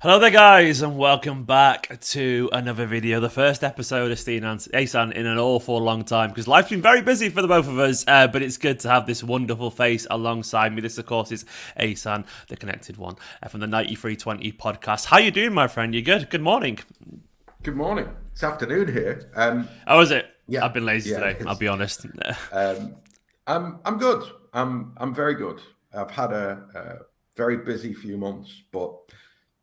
Hello there, guys, and welcome back to another video. The first episode of Esteemed and Ahsan in an awful long time because life's been very busy for the both of us. But it's good to have this wonderful face alongside me. This, of course, is Ahsan, the connected one from the 9320 podcast. How you doing, my friend? You good? Good morning. Good morning. It's afternoon here. How is it? Yeah, I've been lazy yeah. today. I'll be honest. Um, I'm good. I'm very good. I've had a very busy few months, but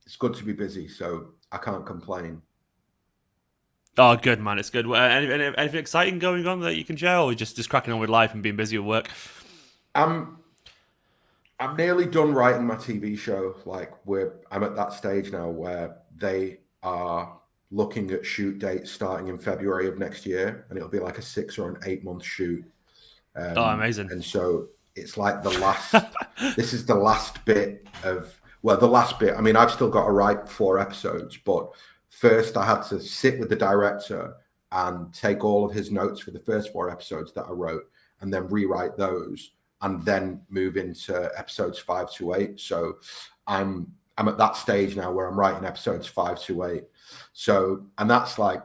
it's good to be busy, so I can't complain. Oh, good man. It's good. Anything exciting going on that you can share, or just cracking on with life and being busy with work? I'm I'm nearly done writing my TV show. I'm at that stage now where they are looking at shoot dates starting in February of next year, and it'll be like a 6 or an 8 month shoot. Oh, amazing. And so it's like the last. This is the last bit of the last bit. I mean, I've still got to write 4 episodes, but first I had to sit with the director and take all of his notes for the first 4 episodes that I wrote, and then rewrite those, and then move into episodes 5 to 8. So I'm at that stage now where I'm writing episodes 5 to 8. So, and that's like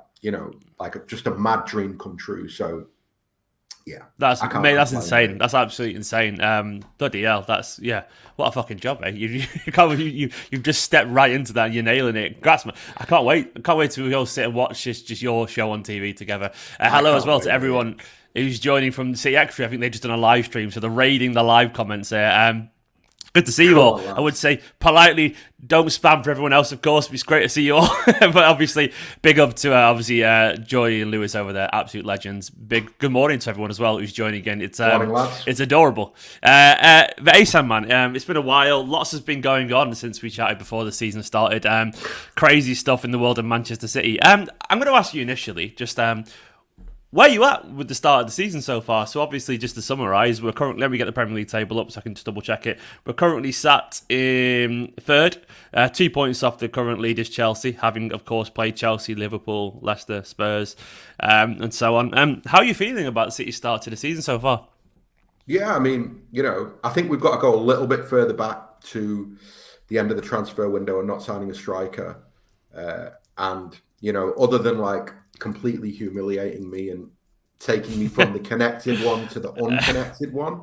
just a mad dream come true. So yeah, That's I can't mate. That's complain, insane. mate. That's absolutely insane. Bloody hell. That's yeah. What a fucking job, eh? You can't. You've just stepped right into that. And you're nailing it. Congrats, man. I can't wait. I can't wait to go sit and watch this. Just your show on TV together. I Hello as can't well to wait, mate. everyone who's joining from the City Extra. I think they've just done a live stream, so they're raiding the live comments here. Good to see you Come all. on, I would lads. say politely, don't spam for everyone else, of course. It's great to see you all. But obviously, big up to Joy and Lewis over there, absolute legends. Big good morning to everyone as well who's joining again. Morning, lads. It's adorable. The ASAM man, it's been a while. Lots has been going on since we chatted before the season started. Crazy stuff in the world of Manchester City. I'm going to ask you initially, just where are you at with the start of the season so far? So obviously, just to summarise, we're currently, let me get the Premier League table up so I can just double check it. We're currently sat in third, 2 points off the current leaders Chelsea, having of course played Chelsea, Liverpool, Leicester, Spurs, and so on. How are you feeling about the City start to the season so far? Yeah, I mean, I think we've got to go a little bit further back to the end of the transfer window and not signing a striker. And, other than like completely humiliating me and taking me from the connected one to the unconnected one,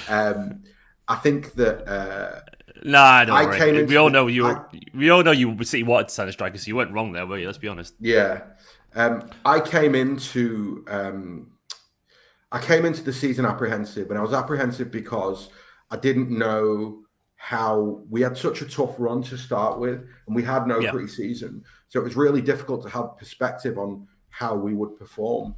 I think that Nah, don't I came worry. We into all the. know you. I, We all know you City wanted to sign a striker, so you weren't wrong there, were you? Let's be honest. yeah. I came into. I came into the season apprehensive, and I was apprehensive because I didn't know how we had such a tough run to start with, and we had no Yeah, pre-season, so it was really difficult to have perspective on how we would perform.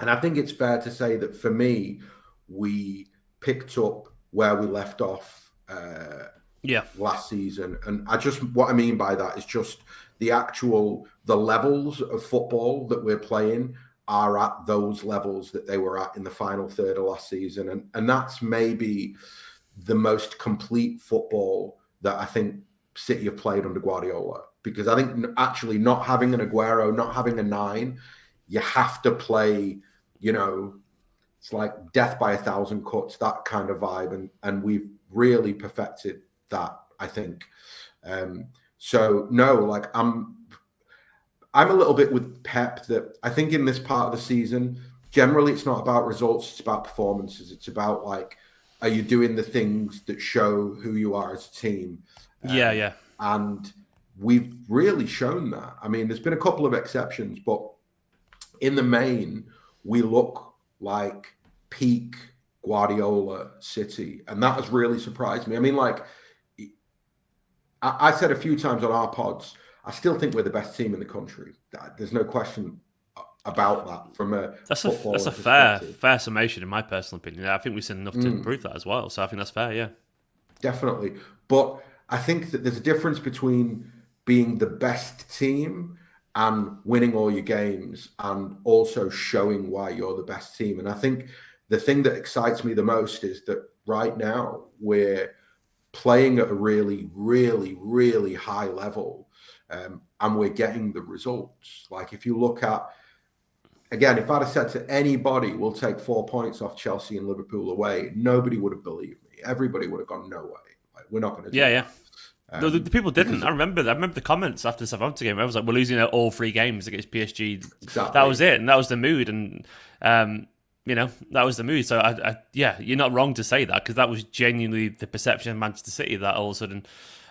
And I think it's fair to say that for me, we picked up where we left off yeah, last season, and I just what I mean by that is just the levels of football that we're playing are at those levels that they were at in the final third of last season, and that's maybe the most complete football that I think City have played under Guardiola. Because I think actually not having an Aguero, not having a nine, you have to play. You know, it's like death by a thousand cuts, that kind of vibe, and we've really perfected that. I think. So no, like I'm a little bit with Pep that I think in this part of the season, generally it's not about results, it's about performances. It's about like, are you doing the things that show who you are as a team? yeah, Um, yeah. and we've really shown that. I mean, there's been a couple of exceptions, but in the main, we look like peak Guardiola City. And that has really surprised me. I mean, like, I said a few times on our pods, I still think we're the best team in the country. There's no question about that from a That's a footballing perspective. fair summation in my personal opinion. I think we've seen enough to Mm, prove that as well. So I think that's fair. Yeah. definitely. But I think that there's a difference between being the best team and winning all your games and also showing why you're the best team. And I think the thing that excites me the most is that right now we're playing at a really, really, really high level, and we're getting the results. Like if you look at again, if I'd have said to anybody, we'll take 4 points off Chelsea and Liverpool away, nobody would have believed me. Everybody would have gone, no way. Like we're not going to Yeah, do yeah. that. The people didn't. I remember the comments after the Southampton game. I was like, "We're losing all 3 games against PSG." Exactly. That was it, and that was the mood, and that was the mood. So, yeah, you're not wrong to say that, because that was genuinely the perception of Manchester City. That all of a sudden,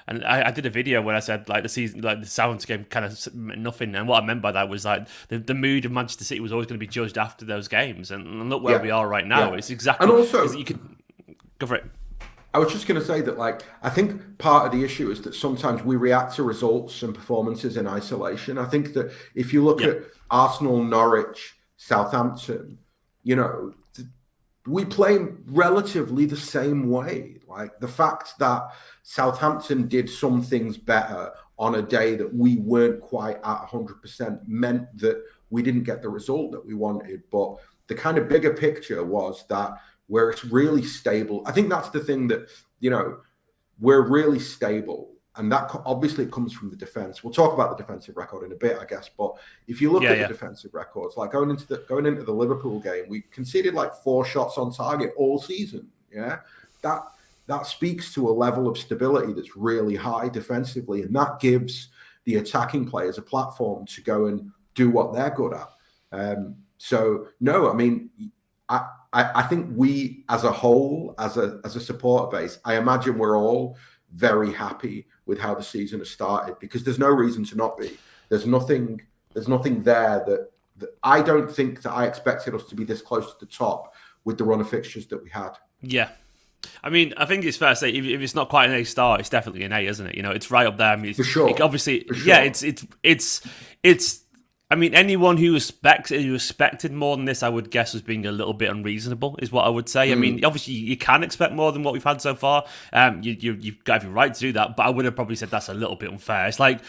and I did a video where I said like the season, like the Southampton game, kind of meant nothing. And what I meant by that was like the mood of Manchester City was always going to be judged after those games, and look where we are right now. It's exactly. And also, you could go for it. I was just going to say that, like, I think part of the issue is that sometimes we react to results and performances in isolation. I think that if you look at Arsenal, Norwich, Southampton, we play relatively the same way. Like, the fact that Southampton did some things better on a day that we weren't quite at 100% meant that we didn't get the result that we wanted. But the kind of bigger picture was that where it's really stable. I think that's the thing that, we're really stable. And that obviously comes from the defense. We'll talk about the defensive record in a bit, I guess. But if you look at the defensive records, like going into the Liverpool game, we conceded like 4 shots on target all season. Yeah, that speaks to a level of stability that's really high defensively, and that gives the attacking players a platform to go and do what they're good at. So no, I mean, I think we as a whole, as a supporter base, I imagine we're all very happy with how the season has started, because there's no reason to not be. There's nothing there that I don't think that I expected us to be this close to the top with the run of fixtures that we had. Yeah. I mean, I think it's fair to say if it's not quite an A star, it's definitely an A, isn't it? It's right up there. I mean, for sure. It's. I mean, anyone who expected more than this, I would guess, was being a little bit unreasonable, is what I would say. I mean, obviously, you can expect more than what we've had so far. You've got every right to do that, but I would have probably said that's a little bit unfair. It's like,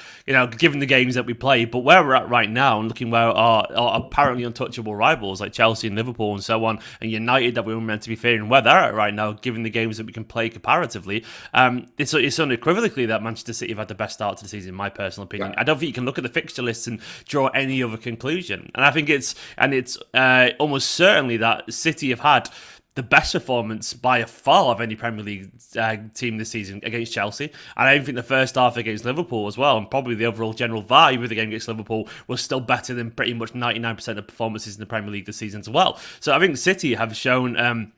given the games that we play, but where we're at right now, and looking where our apparently untouchable rivals like Chelsea and Liverpool and so on, and United that we were meant to be fearing, where they're at right now, given the games that we can play comparatively, it's unequivocally that Manchester City have had the best start to the season, in my personal opinion. Yeah. I don't think you can look at the fixture list and draw any other conclusion. And I think it's almost certainly that City have had the best performance by a far of any Premier League team this season against Chelsea. And I even think the first half against Liverpool as well, and probably the overall general vibe of the game against Liverpool, was still better than pretty much 99% of performances in the Premier League this season as well. So I think City have shown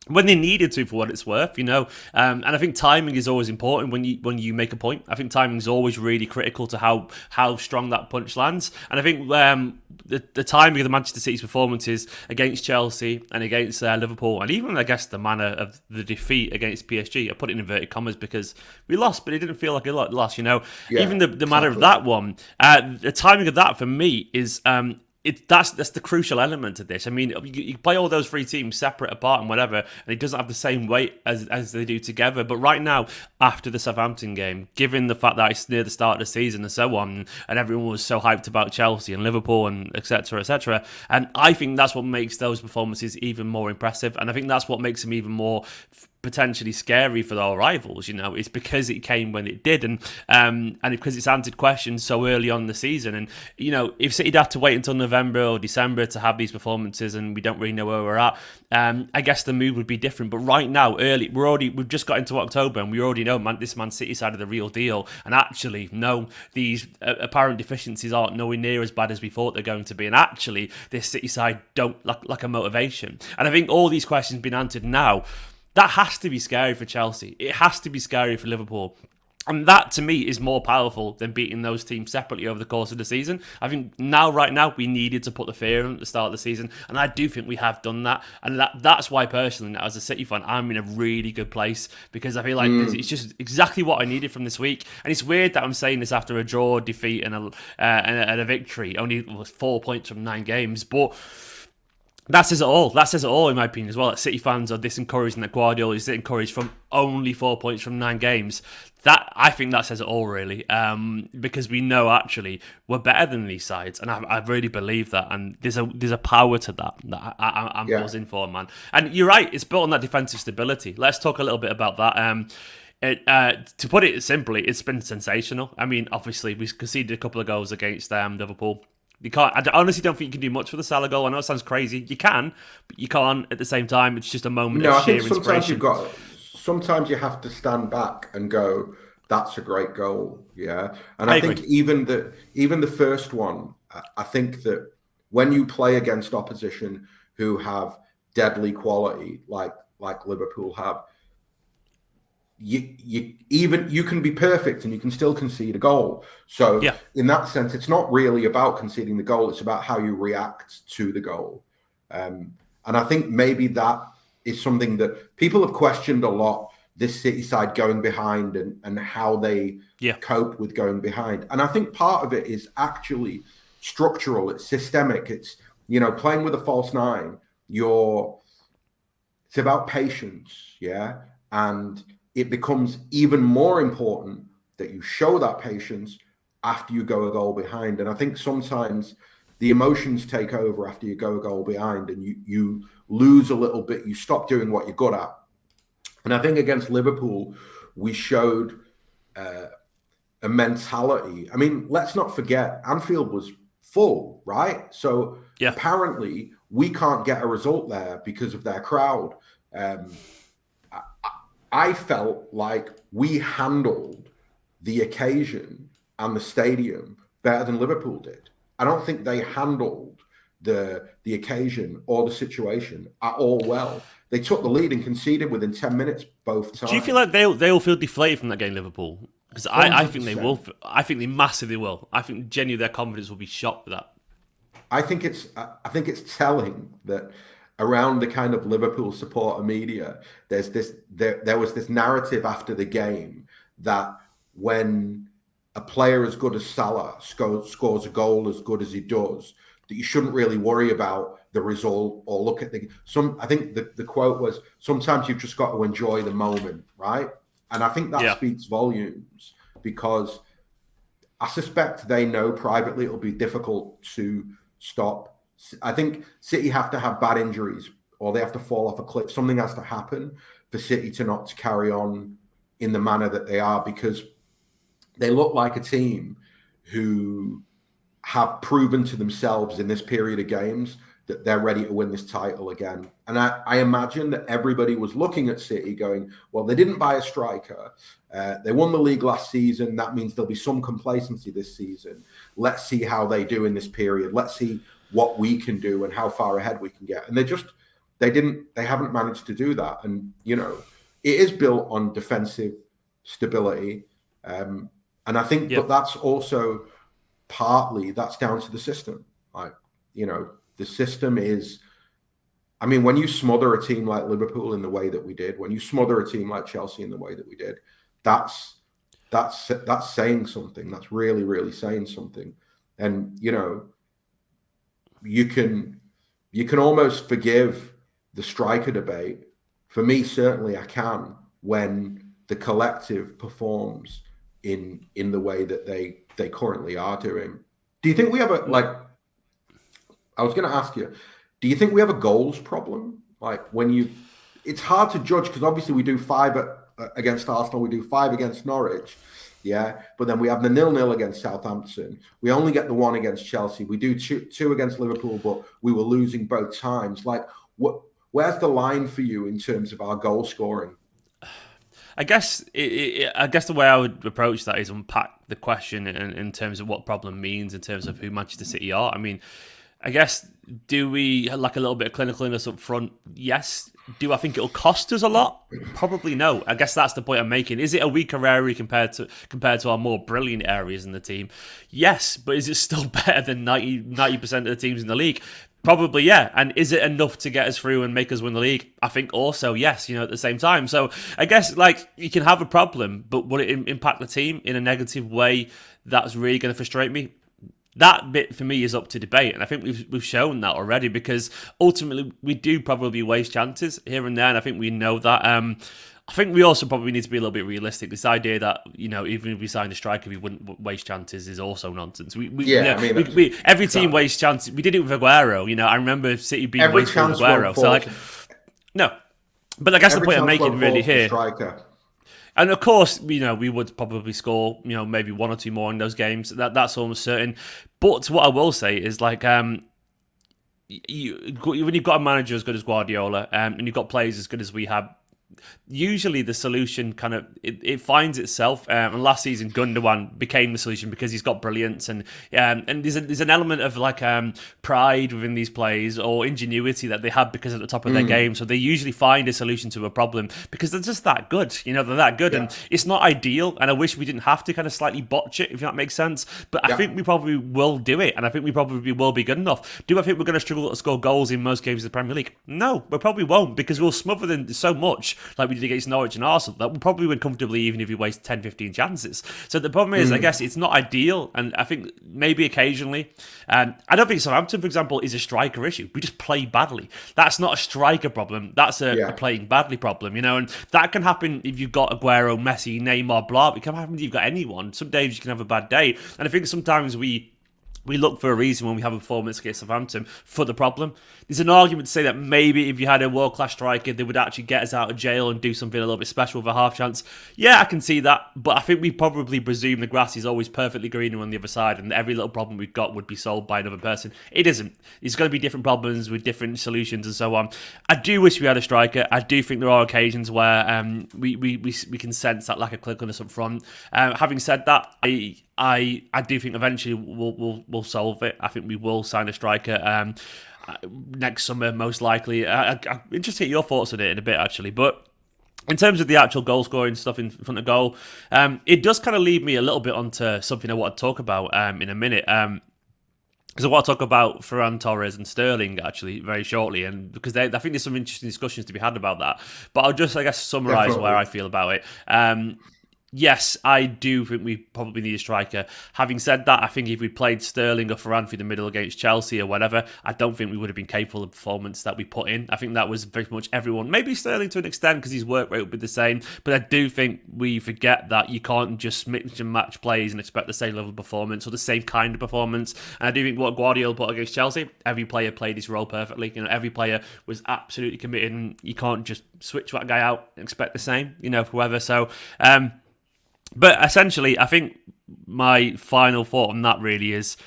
when they needed to, for what it's worth, and I think timing is always important when you make a point. I think timing is always really critical to how strong that punch lands. And I think the timing of the Manchester City's performances against Chelsea and against Liverpool, and even I guess the manner of the defeat against PSG, I put it in inverted commas because we lost, but it didn't feel like a loss. Even the manner of that one, the timing of that for me is. That's the crucial element of this. I mean, you play all those 3 teams separate, apart, and whatever, and it doesn't have the same weight as they do together. But right now, after the Southampton game, given the fact that it's near the start of the season and so on, and everyone was so hyped about Chelsea and Liverpool and etc., and I think that's what makes those performances even more impressive, and I think that's what makes them even more potentially scary for our rivals. It's because it came when it did, and because it's answered questions so early on in the season. And if City'd have to wait until November or December to have these performances, and we don't really know where we're at, I guess the mood would be different. But right now, we've just got into October, and we already know this Man City side of the real deal. And actually, no, these apparent deficiencies aren't nowhere near as bad as we thought they're going to be. And actually, this City side don't lack a motivation. And I think all these questions been answered now. That has to be scary for Chelsea. It has to be scary for Liverpool. And that, to me, is more powerful than beating those teams separately over the course of the season. I think right now, we needed to put the fear in at the start of the season. And I do think we have done that. And that's why, personally, as a City fan, I'm in a really good place. Because I feel like it's just exactly what I needed from this week. And it's weird that I'm saying this after a draw, defeat, and a victory. Only 4 points from 9 games. But that says it all. That says it all, in my opinion, as well. That City fans are disencouraged and that Guardiola is encouraged from only 4 points from 9 games. I think that says it all, really, because we know actually we're better than these sides, and I really believe that. And there's a power to that I'm buzzing for, man. And you're right; it's built on that defensive stability. Let's talk a little bit about that. To put it simply, it's been sensational. I mean, obviously, we conceded a couple of goals against Liverpool. I honestly don't think you can do much for the Salah goal. I know it sounds crazy. You can, but you can't at the same time. It's just a moment of sheer inspiration. Sometimes you have to stand back and go, that's a great goal. Yeah, and I I agree. think even the first one, I think that when you play against opposition who have deadly quality, like Liverpool have, you can be perfect and you can still concede a goal. So Yeah. in that sense, it's not really about conceding the goal; it's about how you react to the goal. And I think maybe that is something that people have questioned a lot. This City side going behind and how they Yeah. cope with going behind. And I think part of it is actually structural. It's systemic. It's playing with a false nine. It's about patience, yeah, and it becomes even more important that you show that patience after you go a goal behind. And I think sometimes the emotions take over after you go a goal behind, and you lose a little bit. You stop doing what you're good at. And I think against Liverpool, we showed a mentality. I mean, let's not forget, Anfield was full, right? So Yeah. apparently, we can't get a result there because of their crowd. Um, I felt like we handled the occasion and the stadium better than Liverpool did. I don't think they handled the occasion or the situation at all well. They took the lead and conceded within 10 minutes both Do you feel times. like they'll feel deflated from that game, Liverpool? Because I think they will. 100%. I think they massively will. I think genuinely their confidence will be shot with that. I think it's telling that around the kind of Liverpool supporter media, there was this narrative after the game that when a player as good as Salah scores a goal as good as he does, that you shouldn't really worry about the result or look at I think the quote was, sometimes you've just got to enjoy the moment, right? And I think that Yeah. speaks volumes, because I suspect they know privately it'll be difficult to stop. I think City have to have bad injuries or they have to fall off a cliff. Something has to happen for City to not carry on in the manner that they are, because they look like a team who have proven to themselves in this period of games that they're ready to win this title again. And I imagine that everybody was looking at City going, well, they didn't buy a striker. They won the league last season. That means there'll be some complacency this season. Let's see how they do in this period. Let's see what we can do and how far ahead we can get. And they haven't managed to do that. And, it is built on defensive stability. And I think, Yeah. but that's also partly that's down to the system. Like, the system is, I mean, when you smother a team like Liverpool in the way that we did, when you smother a team like Chelsea in the way that we did, that's saying something. That's really, really saying something. And you can almost forgive the striker debate. For me, certainly, I can, when the collective performs in the way that they currently are doing. Do you think we have a like? I was going to ask you, do you think we have a goals problem? Like it's hard to judge because obviously we do five against Arsenal, we do five against Norwich, yeah. But then we have the 0-0 against Southampton. We only get the one against Chelsea. We do two against Liverpool, but we were losing both times. Like, where's the line for you in terms of our goal scoring? I guess the way I would approach that is unpack the question in terms of what problem means in terms of who Manchester City are. I mean, I guess, do we like a little bit of clinicalness up front? Yes. Do I think it'll cost us a lot? Probably no. I guess that's the point I'm making. Is it a weaker area compared to our more brilliant areas in the team? Yes, but is it still better than 90% of the teams in the league? Probably, yeah. And is it enough to get us through and make us win the league? I think also yes, at the same time. So I guess, you can have a problem, but will it impact the team in a negative way that's really going to frustrate me? That bit for me is up to debate, and I think we've shown that already, because ultimately we do probably waste chances here and there, and I think we know that. I think we also probably need to be a little bit realistic. This idea that even if we signed a striker, we wouldn't waste chances is also nonsense. Every team wastes chances. We did it with Aguero. I remember City being Every wasteful with chance won't Aguero. So no, but I guess the point I'm making really here. And of course, we would probably score, maybe one or two more in those games. That's almost certain. But what I will say is, when you've got a manager as good as Guardiola, and you've got players as good as we have, usually the solution kind of it finds itself. And last season, Gundogan became the solution because he's got brilliance, and there's an element of like pride within these plays or ingenuity that they have because at the top of their game. So they usually find a solution to a problem because they're just that good. They're that good, and it's not ideal. And I wish we didn't have to kind of slightly botch it, if that makes sense. But I think we probably will do it, and I think we probably will be good enough. Do I think we're going to struggle to score goals in most games of the Premier League? No, we probably won't, because we'll smother them so much, like we did against Norwich and Arsenal, that we'll probably win comfortably even if we waste 10, 15 chances. So the problem is, I guess it's not ideal, and I think maybe occasionally, I don't think Southampton, for example, is a striker issue. We just play badly. That's not a striker problem. That's a playing badly problem, and that can happen if you've got Aguero, Messi, Neymar, blah. It can happen if you've got anyone. Some days you can have a bad day, and I think sometimes we look for a reason when we have a performance against Southampton for the problem. There's an argument to say that maybe if you had a world-class striker, they would actually get us out of jail and do something a little bit special with a half chance. Yeah, I can see that, but I think we probably presume the grass is always perfectly greener on the other side, and every little problem we've got would be solved by another person. It isn't. There's going to be different problems with different solutions and so on. I do wish we had a striker. I do think there are occasions where we can sense that lack of clickiness up front. Having said that, I do think eventually we'll solve it. I think we will sign a striker next summer, most likely. I'm interested in your thoughts on it in a bit, actually. But in terms of the actual goal scoring stuff in front of goal, it does kind of lead me a little bit onto something I want to talk about in a minute. Because I want to talk about Ferran Torres and Sterling, actually, very shortly, and because I think there's some interesting discussions to be had about that. But I'll just, I guess, summarise where I feel about it. Yes, I do think we probably need a striker. Having said that, I think if we played Sterling or Ferran through the middle against Chelsea or whatever, I don't think we would have been capable of the performance that we put in. I think that was very much everyone. Maybe Sterling to an extent because his work rate would be the same. But I do think we forget that you can't just mix and match plays and expect the same level of performance or the same kind of performance. And I do think what Guardiola put against Chelsea, every player played his role perfectly. Every player was absolutely committed, and you can't just switch that guy out and expect the same, for whoever. So, but essentially, I think my final thought on that really is,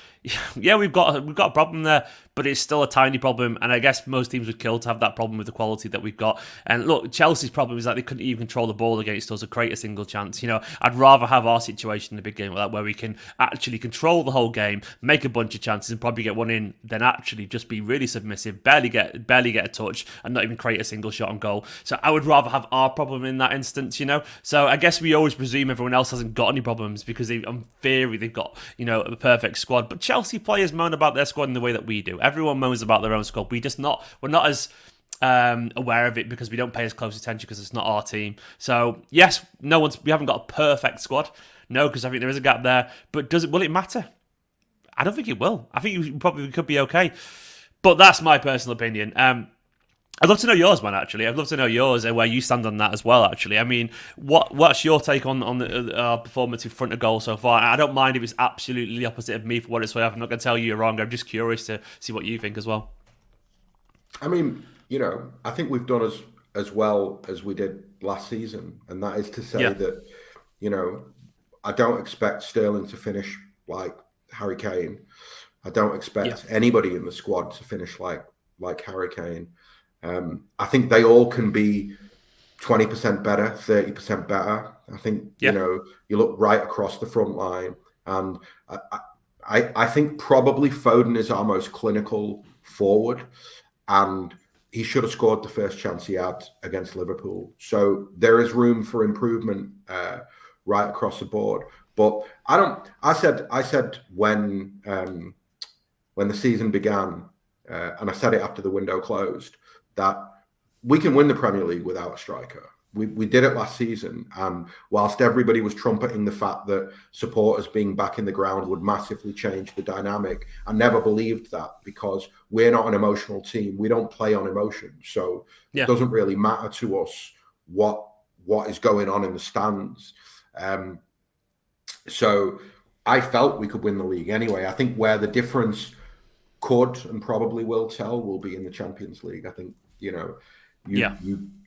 yeah, we've got a problem there, but it's still a tiny problem, and I guess most teams would kill to have that problem with the quality that we've got. And look, Chelsea's problem is that they couldn't even control the ball against us or create a single chance. I'd rather have our situation in a big game like that, where we can actually control the whole game, make a bunch of chances, and probably get one in, than actually just be really submissive, barely get a touch, and not even create a single shot on goal. So I would rather have our problem in that instance. So I guess we always presume everyone else hasn't got any problems because in theory they've got a perfect squad. But Chelsea players moan about their squad in the way that we do. Everyone moans about their own squad. We're not as aware of it because we don't pay as close attention because it's not our team. So yes, we haven't got a perfect squad. No, because I think there is a gap there. But will it matter? I don't think it will. I think you probably could be okay. But that's my personal opinion. I'd love to know yours, man, actually. I'd love to know yours and where you stand on that as well, actually. I mean, what's your take on the performance in front of goal so far? I don't mind if it's absolutely the opposite of me for what it's worth. I'm not going to tell you you're wrong. I'm just curious to see what you think as well. I mean, I think we've done as well as we did last season. And that is to say that, I don't expect Sterling to finish like Harry Kane. I don't expect anybody in the squad to finish like Harry Kane. I think they all can be 20% better, 30% better. I think, you look right across the front line, and I think probably Foden is our most clinical forward, and he should have scored the first chance he had against Liverpool. So there is room for improvement right across the board. But I said when the season began, and I said it after the window closed, that we can win the Premier League without a striker. We did it last season, and whilst everybody was trumpeting the fact that supporters being back in the ground would massively change the dynamic, I never believed that, because we're not an emotional team. We don't play on emotion, so it doesn't really matter to us what is going on in the stands. So I felt we could win the league anyway. I think where the difference could and probably will tell will be in the Champions League. I think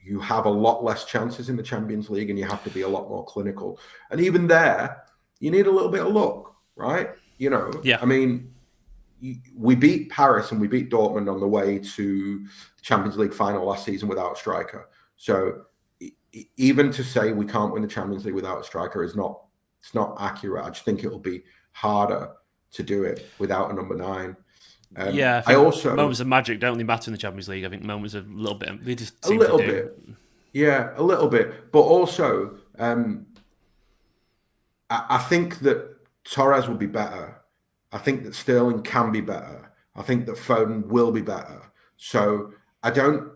you have a lot less chances in the Champions League, and you have to be a lot more clinical. And even there, you need a little bit of luck, right? I mean, we beat Paris and we beat Dortmund on the way to the Champions League final last season without a striker. So even to say we can't win the Champions League without a striker is not, it's not accurate. I just think it'll be harder to do it without a number 9. Yeah, I think moments of magic don't really matter in the Champions League. I think moments of a little bit, they just seem to do. Yeah, a little bit. But also, I think that Torres will be better. I think that Sterling can be better. I think that Foden will be better. So I don't.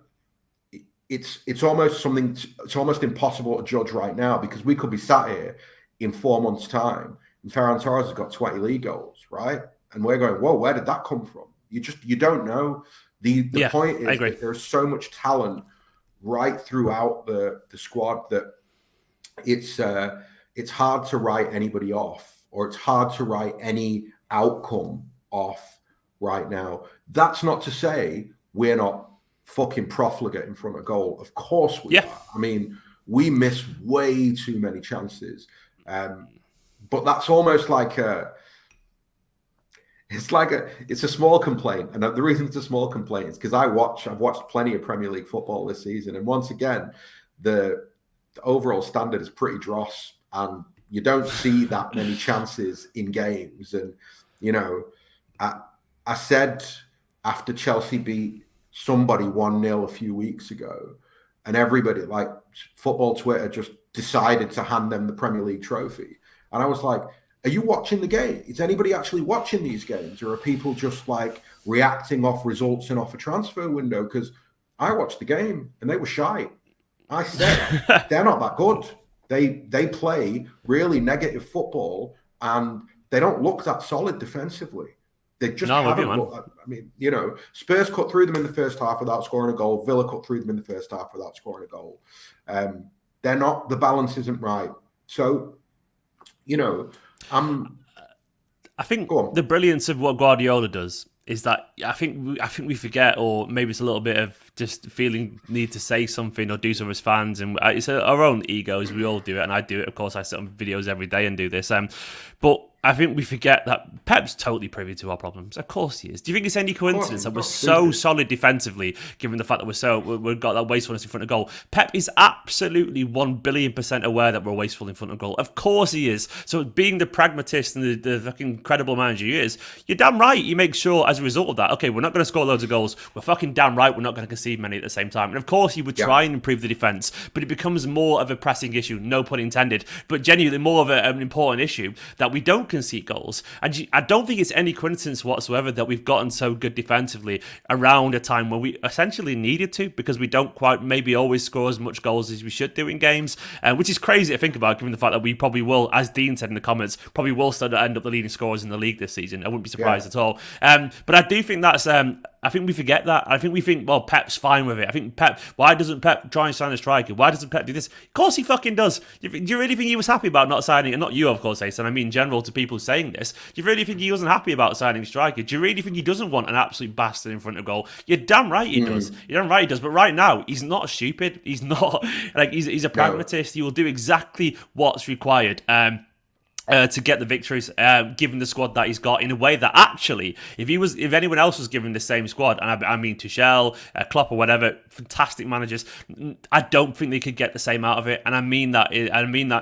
It's almost something. It's almost impossible to judge right now, because we could be sat here in 4 months' time, and Ferran Torres has got 20 league goals, right? And we're going, whoa, where did that come from? You don't know. The point is that there's so much talent right throughout the squad that it's hard to write anybody off, or it's hard to write any outcome off right now. That's not to say we're not fucking profligate in front of goal. Of course we are. I mean, we miss way too many chances. But that's almost like it's a small complaint. And the reason it's a small complaint is because I've watched plenty of Premier League football this season. And once again, the overall standard is pretty dross, and you don't see that many chances in games. And, you know, I said after Chelsea beat somebody 1-0 a few weeks ago, and everybody, like football Twitter, just decided to hand them the Premier League trophy. And I was like, are you watching the game? Is anybody actually watching these games? Or are people just like reacting off results and off a transfer window? Because I watched the game and they were shy. I said, they're not that good. They play really negative football, and they don't look that solid defensively. They just haven't looked. I mean, you know, Spurs cut through them in the first half without scoring a goal. Villa cut through them in the first half without scoring a goal. They're not, the balance isn't right. So, you know, I think the brilliance of what Guardiola does is that I think we forget, or maybe it's a little bit of just feeling need to say something or do something as fans, and it's our own egos. We all do it, and I do it. Of course, I sit on videos every day and do this. But I think we forget that Pep's totally privy to our problems. Of course he is. Do you think it's any coincidence that we're so solid defensively, given the fact that we've got that wastefulness in front of goal? Pep is absolutely 1,000,000,000% aware that we're wasteful in front of goal. Of course he is. So being the pragmatist and the fucking incredible manager he is, you're damn right. You make sure as a result of that, okay, we're not going to score loads of goals. We're fucking damn right we're not going to concede many at the same time. And of course he would try and improve the defence, but it becomes more of a pressing issue, no pun intended, but genuinely more of an important issue that we don't concede goals. And I don't think it's any coincidence whatsoever that we've gotten so good defensively around a time when we essentially needed to, because we don't quite maybe always score as much goals as we should do in games, which is crazy to think about, given the fact that we probably will, as Dean said in the comments, probably will start to end up the leading scorers in the league this season. I wouldn't be surprised at all. But I do think that's I think we forget that. I think we think, well, Pep's fine with it. I think why doesn't Pep try and sign a striker? Why doesn't Pep do this? Of course he fucking does. Do you really think he was happy about not signing, and not you, of course, Ahsan, I mean in general to people saying this, do you really think he wasn't happy about signing a striker? Do you really think he doesn't want an absolute bastard in front of goal? You're damn right he does. You're damn right he does. But right now, he's not stupid. He's not, like, he's a pragmatist. He will do exactly what's required. To get the victories, given the squad that he's got, in a way that actually, if anyone else was given the same squad, and I mean Tuchel, Klopp, or whatever, fantastic managers, I don't think they could get the same out of it. And I mean that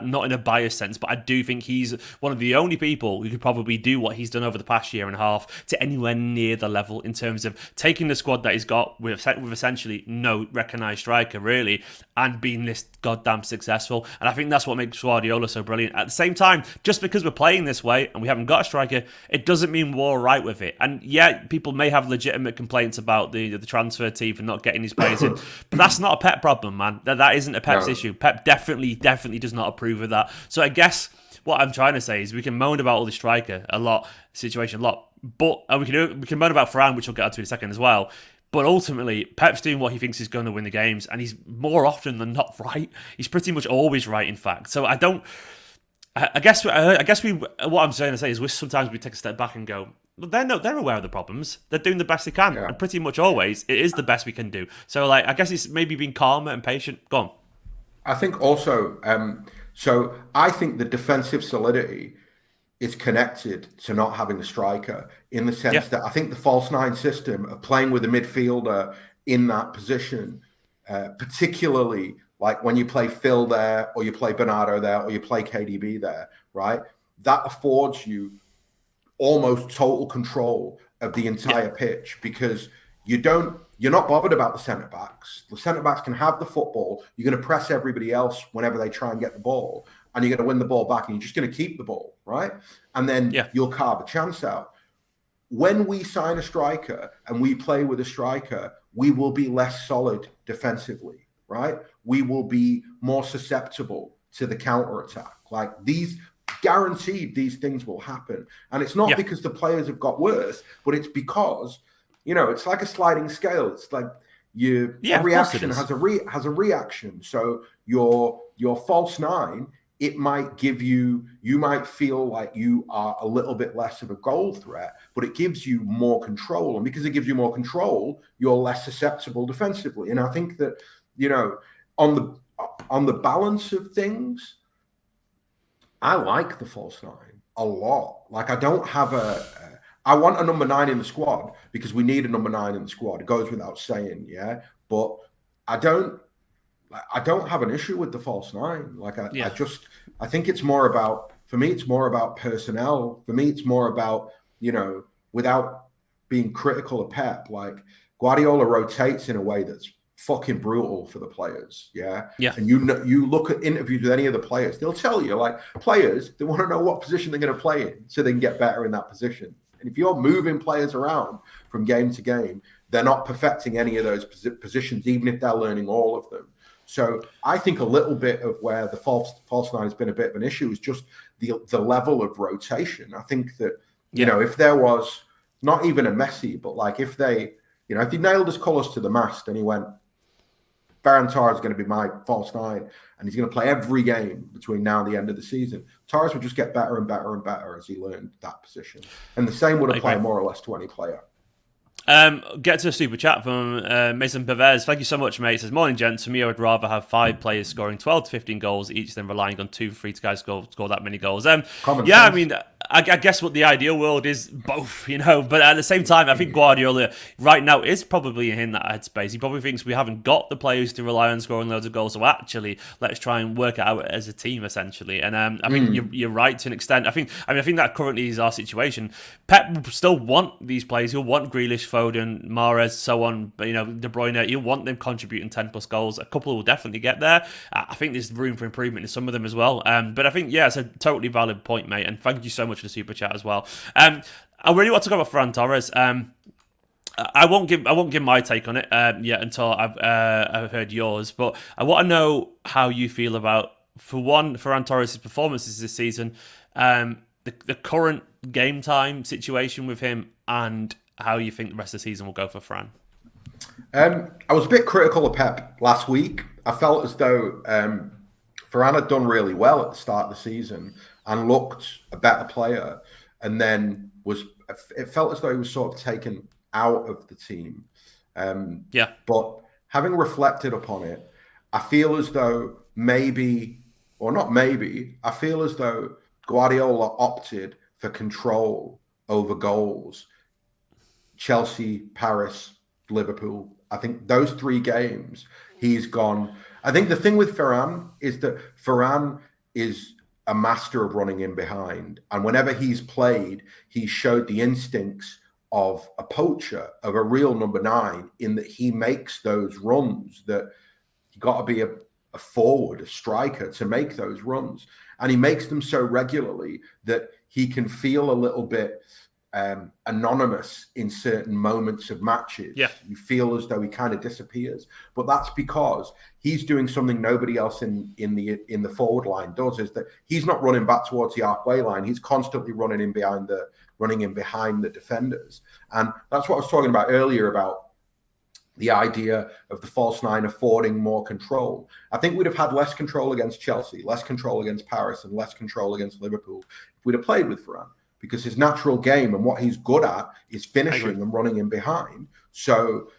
not in a biased sense, but I do think he's one of the only people who could probably do what he's done over the past year and a half to anywhere near the level in terms of taking the squad that he's got with essentially no recognised striker really, and being this goddamn successful. And I think that's what makes Guardiola so brilliant. At the same time, just because we're playing this way and we haven't got a striker, it doesn't mean we're all right with it. And yeah, people may have legitimate complaints about the transfer team for not getting his players in, but that's not a Pep problem, man. That isn't a Pep's issue. Pep definitely does not approve of that. So I guess what I'm trying to say is we can moan about all the striker situation a lot, but we can moan about Ferran, which we'll get to in a second as well. But ultimately, Pep's doing what he thinks is going to win the games, and he's more often than not right. He's pretty much always right, in fact. So I guess what I'm trying to say is sometimes we take a step back and go, well, they're aware of the problems. They're doing the best they can, and pretty much always it is the best we can do. So like, I guess it's maybe being calmer and patient. Go on. I think also, so I think the defensive solidity is connected to not having a striker, in the sense that I think the false nine system of playing with a midfielder in that position, particularly like when you play Phil there, or you play Bernardo there, or you play KDB there, right? That affords you almost total control of the entire pitch, because you're not bothered about the centre backs. The centre backs can have the football. You're going to press everybody else whenever they try and get the ball, and you're going to win the ball back, and you're just going to keep the ball, right? And then you'll carve a chance out. When we sign a striker and we play with a striker, we will be less solid defensively, right? We will be more susceptible to the counter attack. Like these, guaranteed these things will happen. And it's not because the players have got worse, but it's because, it's like a sliding scale. It's like a reaction has a reaction. So your false nine, it might give you might feel like you are a little bit less of a goal threat, but it gives you more control. And because it gives you more control, you're less susceptible defensively. And I think that, on the balance of things, I like the false nine a lot. Like I don't have I want a number 9 in the squad because we need a number 9 in the squad. It goes without saying, but I don't have an issue with the false 9. Like I think it's more about, for me, it's more about personnel. For me, it's more about, without being critical of Pep, like Guardiola rotates in a way that's fucking brutal for the players. And you look at interviews with any of the players, they'll tell you, like, players, they want to know what position they're going to play in so they can get better in that position. And if you're moving players around from game to game, they're not perfecting any of those positions, even if they're learning all of them. So I think a little bit of where the false 9 has been a bit of an issue is just the level of rotation. I think that, if there was not even a Messi, but like if they, if he nailed his colours to the mast and he went, Ferran Torres is going to be my false 9, and he's going to play every game between now and the end of the season, Torres would just get better and better and better as he learned that position. And the same would apply more or less to any player. Get to a super chat from Mason Pervez. Thank you so much, mate. It says, morning, gents. For me, I would rather have 5 players scoring 12 to 15 goals each than relying on 2 free guys to score that many goals. Common sense. I mean, I guess what the ideal world is both, but at the same time, I think Guardiola right now is probably in that headspace. He probably thinks we haven't got the players to rely on scoring loads of goals, so actually, let's try and work it out as a team, essentially. And I think you're right to an extent. I think that currently is our situation. Pep will still want these players. He'll want Grealish, Foden, Mahrez, so on. But, De Bruyne, he'll want them contributing 10 plus goals. A couple will definitely get there. I think there's room for improvement in some of them as well. But I think, it's a totally valid point, mate. And thank you so much for the super chat as well. I really want to talk about Ferran Torres. I won't give my take on it yet until I've heard yours. But I want to know how you feel about, for one, Ferran Torres' performances this season, the current game time situation with him, and how you think the rest of the season will go for Ferran. I was a bit critical of Pep last week. I felt as though Ferran had done really well at the start of the season and looked a better player, and then it felt as though he was sort of taken out of the team. But having reflected upon it, I feel as though I feel as though Guardiola opted for control over goals. Chelsea, Paris, Liverpool. I think those 3 games he's gone. I think the thing with Ferran is that Ferran is a master of running in behind. And whenever he's played, he showed the instincts of a poacher, of a real number 9, in that he makes those runs that you got to be a forward, a striker to make those runs. And he makes them so regularly that he can feel a little bit anonymous in certain moments of matches. You feel as though he kind of disappears, but that's because he's doing something nobody else in the forward line does, is that he's not running back towards the halfway line. He's constantly running in behind the defenders. And that's what I was talking about earlier, about the idea of the false 9 affording more control. I think we'd have had less control against Chelsea, less control against Paris, and less control against Liverpool if we'd have played with Ferran. Because his natural game and what he's good at is finishing and running in behind. So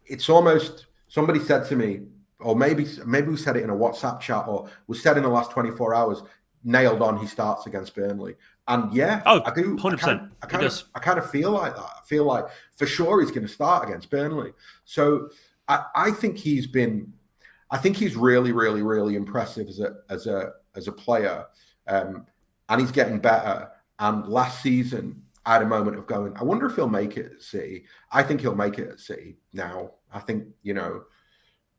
it's almost, somebody said to me, or maybe we said it in a WhatsApp chat, or was said in the last 24 hours, nailed on, he starts against Burnley. And I do. 100%. I kind of feel like that. I feel like for sure he's going to start against Burnley. So I think he's been, I think he's really, really, really impressive as a player, and he's getting better. And last season, I had a moment of going, I wonder if he'll make it at City. I think he'll make it at City now. I think,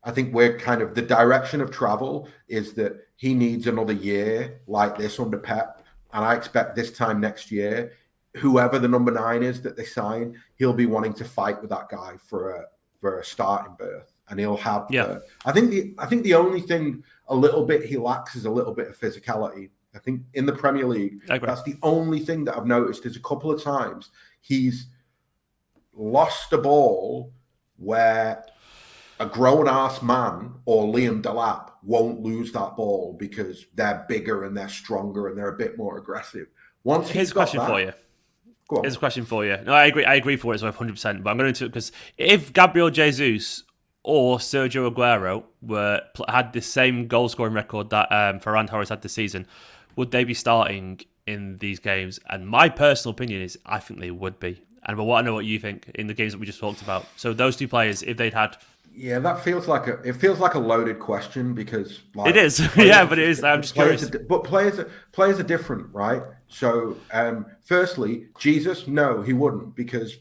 I think we're kind of, the direction of travel is that he needs another year like this under Pep. And I expect this time next year, whoever the number 9 is that they sign, he'll be wanting to fight with that guy for a starting berth. And he'll have, I think the only thing a little bit he lacks is a little bit of physicality. I think in the Premier League, that's the only thing that I've noticed is a couple of times he's lost a ball where a grown-ass man or Liam Delap won't lose that ball because they're bigger and they're stronger and they're a bit more aggressive. Here's a question for you. Here's a question for you. No, I agree for it as well, 100%. But I'm going to because if Gabriel Jesus or Sergio Aguero had the same goal scoring record that Ferran Torres had this season, would they be starting in these games? And my personal opinion is I think they would be. And but I know what you think in the games that we just talked about. So those two players, if they'd had, that feels like a loaded question because it is, but it is. I'm just curious. But players are different, right? So, firstly, Jesus, no, he wouldn't because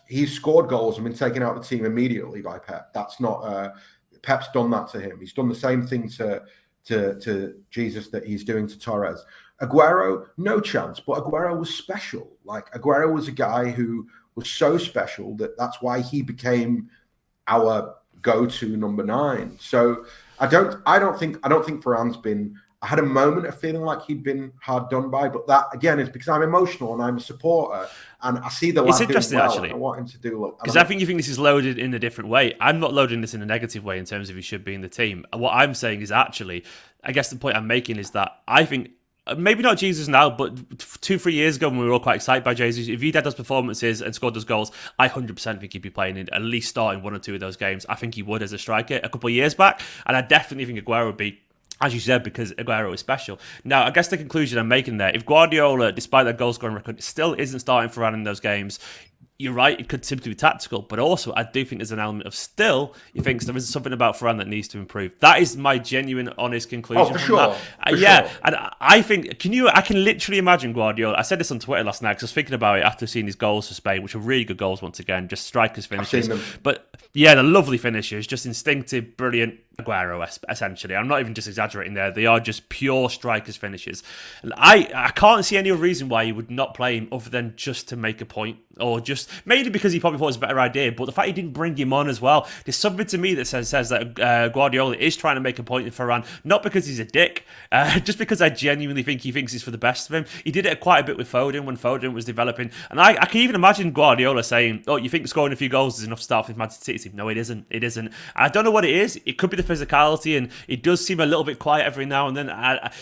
he's scored goals and been taken out of the team immediately by Pep. That's not Pep's done that to him. He's done the same thing to Jesus that he's doing to Torres. Aguero, no chance. But Aguero was special. Like Aguero was a guy who was so special that's why he became our go-to number 9. So I don't think Ferran's been. I had a moment of feeling like he'd been hard done by, but that again is because I'm emotional and I'm a supporter and I see the lad doing well. Actually, I want him to do because I think you think this is loaded in a different way. I'm not loading this in a negative way in terms of he should be in the team. And what I'm saying is actually, I guess the point I'm making is that I think. Maybe not Jesus now, but 2-3 years ago when we were all quite excited by Jesus, if he'd had those performances and scored those goals, I 100% think he'd be playing in at least starting 1 or 2 of those games. I think he would as a striker a couple of years back, and I definitely think Aguero would be, as you said, because Aguero is special. Now, I guess the conclusion I'm making there, if Guardiola, despite that goal-scoring record, still isn't starting Ferran in those games, you're right, it could simply be tactical, but also I do think there's an element of still, he thinks there is something about Ferran that needs to improve. That is my genuine, honest conclusion. Oh, for sure. Sure. And I think, I can literally imagine Guardiola, I said this on Twitter last night because I was thinking about it after seeing his goals for Spain, which are really good goals once again, just strikers finishes. But yeah, they're lovely finishes, just instinctive, brilliant Aguero, essentially. I'm not even just exaggerating there. They are just pure strikers finishes. And I can't see any reason why he would not play him other than just to make a point, or just mainly because he probably thought it was a better idea. But the fact he didn't bring him on as well, there's something to me that says that Guardiola is trying to make a point in Ferran, not because he's a dick, just because I genuinely think he thinks it's for the best of him. He did it quite a bit with Foden when Foden was developing, and I can even imagine Guardiola saying, "Oh, you think scoring a few goals is enough to start with Man City team?" No, it isn't. It isn't. I don't know what it is. It could be the physicality, and it does seem a little bit quiet every now and then.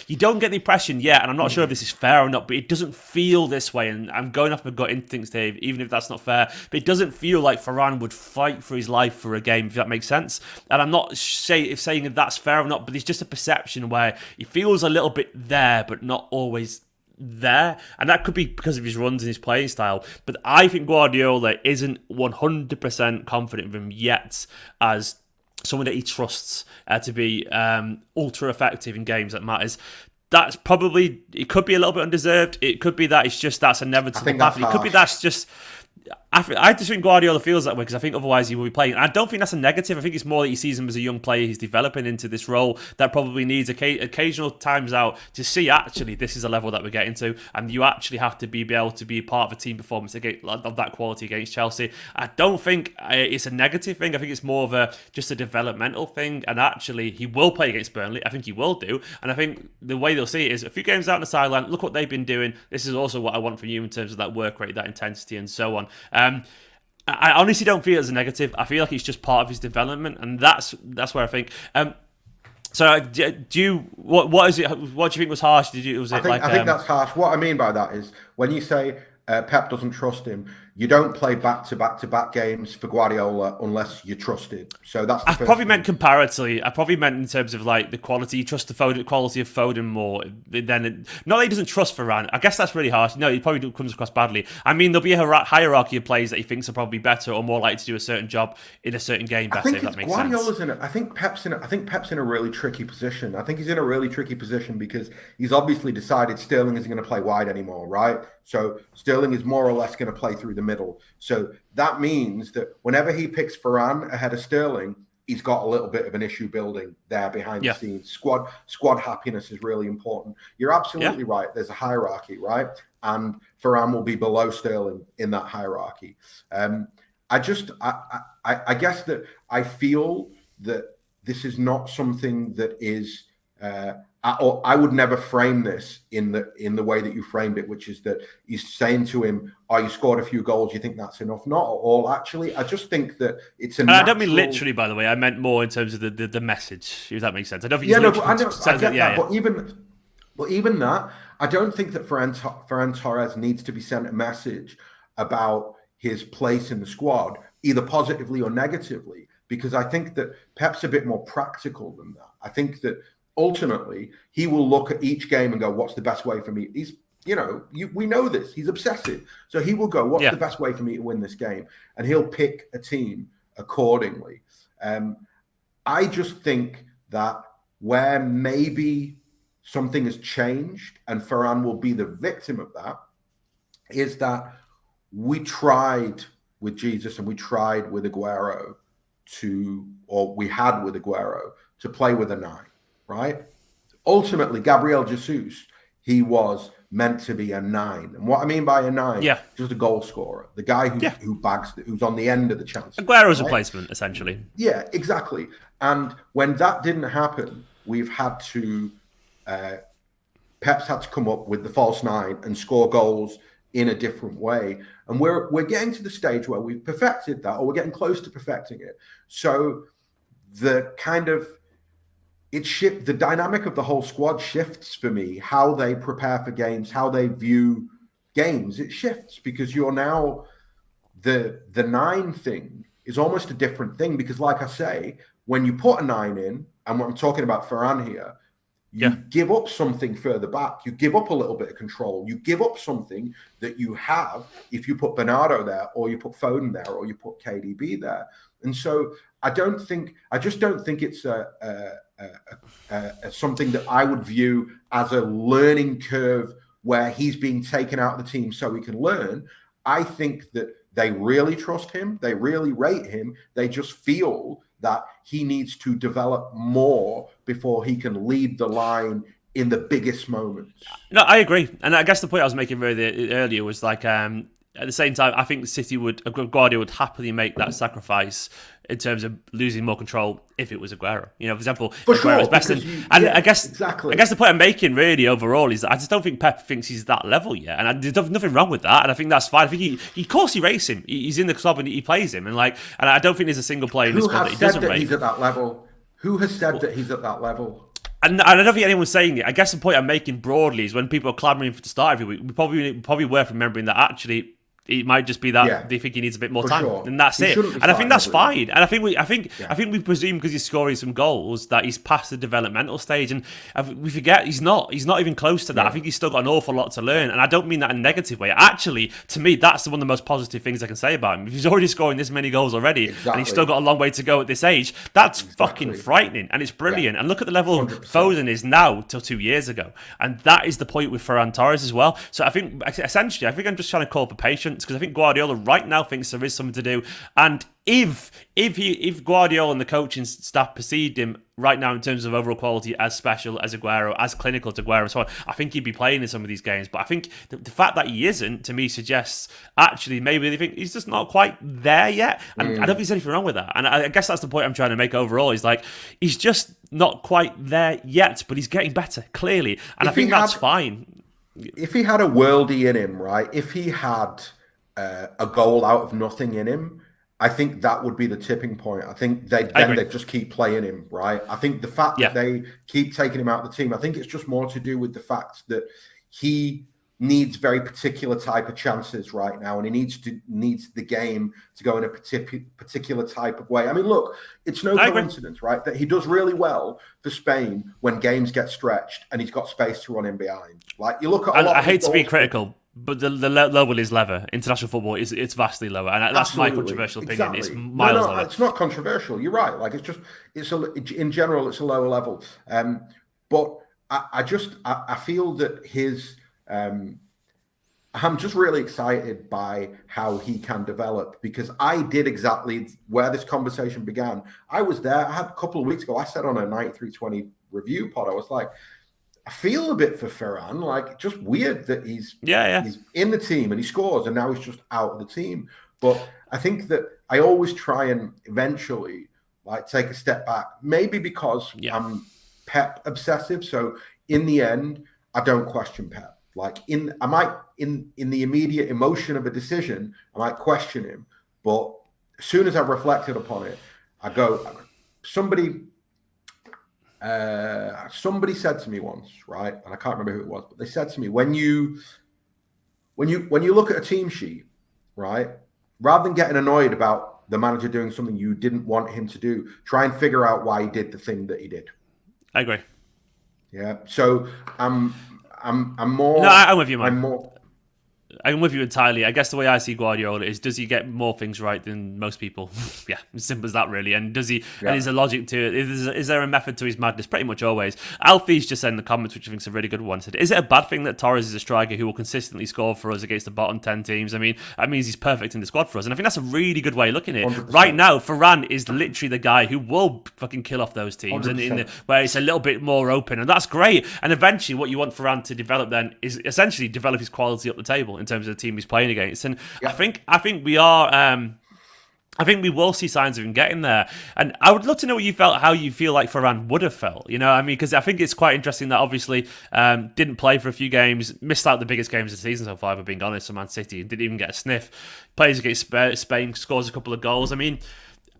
You don't get the impression yet, and I'm not sure if this is fair or not, but it doesn't feel this way, and I'm going off my gut instincts, Dave, even if that's not fair, but it doesn't feel like Ferran would fight for his life for a game, if that makes sense. And I'm not saying if that's fair or not, but it's just a perception where he feels a little bit there, but not always there, and that could be because of his runs and his playing style. But I think Guardiola isn't 100% confident of him yet as someone that he trusts to be ultra effective in games that matters. That's probably, it could be a little bit undeserved. It could be that it's just that's inevitable. It could be that's just. I just think Guardiola feels that way because I think otherwise he will be playing. And I don't think that's a negative. I think it's more that he sees him as a young player. He's developing into this role that probably needs occasional times out to see actually this is a level that we're getting to, and you actually have to be able to be part of a team performance of that quality against Chelsea. I don't think it's a negative thing. I think it's more of just a developmental thing. And actually, he will play against Burnley. I think he will do. And I think the way they'll see it is a few games out on the sideline. Look what they've been doing. This is also what I want from you in terms of that work rate, that intensity, and so on. I honestly don't feel it as a negative. I feel like it's just part of his development, and that's where I think. So, do you what is it? What do you think was harsh? I think that's harsh. What I mean by that is when you say Pep doesn't trust him, you don't play back-to-back games for Guardiola unless you're trusted. So that's the I first probably thing. meant comparatively. I probably meant in terms of like the quality. You trust the quality of Foden more than not that he doesn't trust Ferran. I guess that's really harsh. No, he probably comes across badly. I mean, there'll be a hierarchy of players that he thinks are probably better or more likely to do a certain job in a certain game better. If that makes sense. I think Pep's in a really tricky position. I think he's in a really tricky position because he's obviously decided Sterling isn't going to play wide anymore, right? So Sterling is more or less going to play through the middle. So that means that whenever he picks Ferran ahead of Sterling, he's got a little bit of an issue building there behind the scenes. Squad happiness is really important. You're absolutely right. There's a hierarchy, right? And Ferran will be below Sterling in that hierarchy. I guess that I feel that this is not something that is. I would never frame this in the way that you framed it, which is that he's saying to him, "Oh, you scored a few goals. You think that's enough?" Not at all, actually. I just think that it's a. I don't mean literally, by the way. I meant more in terms of the message. If that makes sense. I don't think. I get that. But even that, I don't think that Ferran Torres needs to be sent a message about his place in the squad, either positively or negatively, because I think that Pep's a bit more practical than that. I think that ultimately he will look at each game and go, what's the best way for me? He's, we know this. He's obsessive. So he will go, what's the best way for me to win this game? And he'll pick a team accordingly. I just think that where maybe something has changed and Ferran will be the victim of that is that we tried with Jesus and we tried with Aguero we had with Aguero to play with a 9, right? Ultimately, Gabriel Jesus, he was meant to be a 9. And what I mean by a 9, just a goal scorer, the guy who's on the end of the chance. Aguero's replacement, essentially. Yeah, exactly. And when that didn't happen, we've had to, Pep's had to come up with the false 9 and score goals in a different way. And we're getting to the stage where we've perfected that, or we're getting close to perfecting it. So the the dynamic of the whole squad shifts for me, how they prepare for games, how they view games. It shifts because you're now the 9 thing is almost a different thing because, like I say, when you put a 9 in, and when I'm talking about Ferran here, you give up something further back. You give up a little bit of control. You give up something that you have if you put Bernardo there, or you put Foden there, or you put KDB there. And so I just don't think it's something that I would view as a learning curve where he's being taken out of the team so he can learn. I think that they really trust him. They really rate him. They just feel that he needs to develop more before he can lead the line in the biggest moments. No, I agree. And I guess the point I was making earlier was like, at the same time, I think Guardiola would happily make that sacrifice in terms of losing more control if it was Aguero. For example, Aguero's best. I guess the point I'm making really overall is that I just don't think Pep thinks he's that level yet, and there's nothing wrong with that. And I think that's fine. I think of course he rates him. He's in the club and he plays him, and I don't think there's a single player in this club that he doesn't rate. He's at that level. Who has said that he's at that level? And I don't think anyone's saying it. I guess the point I'm making broadly is when people are clamouring for the start every week, we probably worth remembering that actually it might just be that they think he needs a bit more time, and that's it. And I think that's fine. And I think we presume because he's scoring some goals that he's past the developmental stage, and we forget he's not even close to that. I think he's still got an awful lot to learn, and I don't mean that in a negative way. Actually, to me, that's one of the most positive things I can say about him. If he's already scoring this many goals already, and he's still got a long way to go at this age, that's fucking frightening, and it's brilliant. And look at the level 100%. Foden is now till 2 years ago, and that is the point with Ferran Torres as well. So I think essentially, I'm just trying to call for patience because I think Guardiola right now thinks there is something to do, and if Guardiola and the coaching staff perceived him right now in terms of overall quality as special as Aguero, as clinical to Aguero and so on, I think he'd be playing in some of these games. But I think the fact that he isn't, to me, suggests actually maybe they think he's just not quite there yet, and I don't think there's anything wrong with that. And I guess that's the point I'm trying to make overall, is like he's just not quite there yet, but he's getting better clearly, and I think that's fine. If he had a worldie in him, right? If he had a goal out of nothing in him, I think that would be the tipping point. I think they just keep playing him, right? I think the fact that they keep taking him out of the team, I think it's just more to do with the fact that he needs very particular type of chances right now, and he needs the game to go in a particular type of way. I mean, look, it's no coincidence, right, that he does really well for Spain when games get stretched and he's got space to run in behind. Like, you look at a lot. I hate to be critical, but the level is lower. International football it's vastly lower, and that's my controversial opinion. Exactly. It's miles lower. It's not controversial. You're right. Like, in general, it's a lower level. But I feel that his. I'm just really excited by how he can develop, because I did exactly where this conversation began. I was there. I had a couple of weeks ago. I said on a 9320 review pod, I was like, I feel a bit for Ferran. Like, just weird that he's in the team and he scores, and now he's just out of the team. But I think that I always try and eventually like take a step back, maybe because I'm Pep obsessive. So in the end, I don't question Pep. Like, in the immediate emotion of a decision, I might question him. But as soon as I've reflected upon it, I go, somebody said to me once, right? And I can't remember who it was, but they said to me, when you look at a team sheet, right, rather than getting annoyed about the manager doing something you didn't want him to do, try and figure out why he did the thing that he did. I agree. Yeah. So I'm more. No, I'm with you, man. I'm with you entirely. I guess the way I see Guardiola is, does he get more things right than most people? Yeah, as simple as that, really. And does he? Yeah. And is there logic to it? Is there a method to his madness? Pretty much always. Alfie's just said in the comments, which I think is a really good one, said, is it a bad thing that Torres is a striker who will consistently score for us against the bottom 10 teams? I mean, that means he's perfect in the squad for us. And I think that's a really good way of looking at it. 100%. Right now, Ferran is literally the guy who will fucking kill off those teams, and where it's a little bit more open. And that's great. And eventually what you want Ferran to develop then is essentially develop his quality up the table in terms of the team he's playing against. And I think we are. I think we will see signs of him getting there. And I would love to know how you feel like Ferran would have felt. You know, I mean, because I think it's quite interesting that obviously didn't play for a few games, missed out the biggest games of the season so far, if being honest, for Man City, and didn't even get a sniff. Plays against Spain, scores a couple of goals. I mean,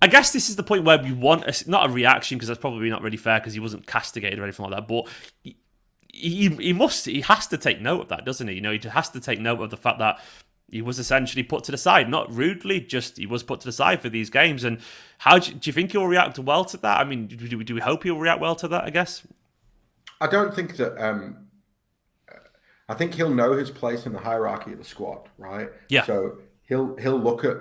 I guess this is the point where we want not a reaction, because that's probably not really fair because he wasn't castigated or anything like that, but he has to take note of that, doesn't he? You know, he has to take note of the fact that he was essentially put to the side, not rudely, just he was put to the side for these games. And how do you think he'll react well to that? I mean, do we hope he'll react well to that, I guess? I don't think that... I think he'll know his place in the hierarchy of the squad, right? Yeah. So he'll look at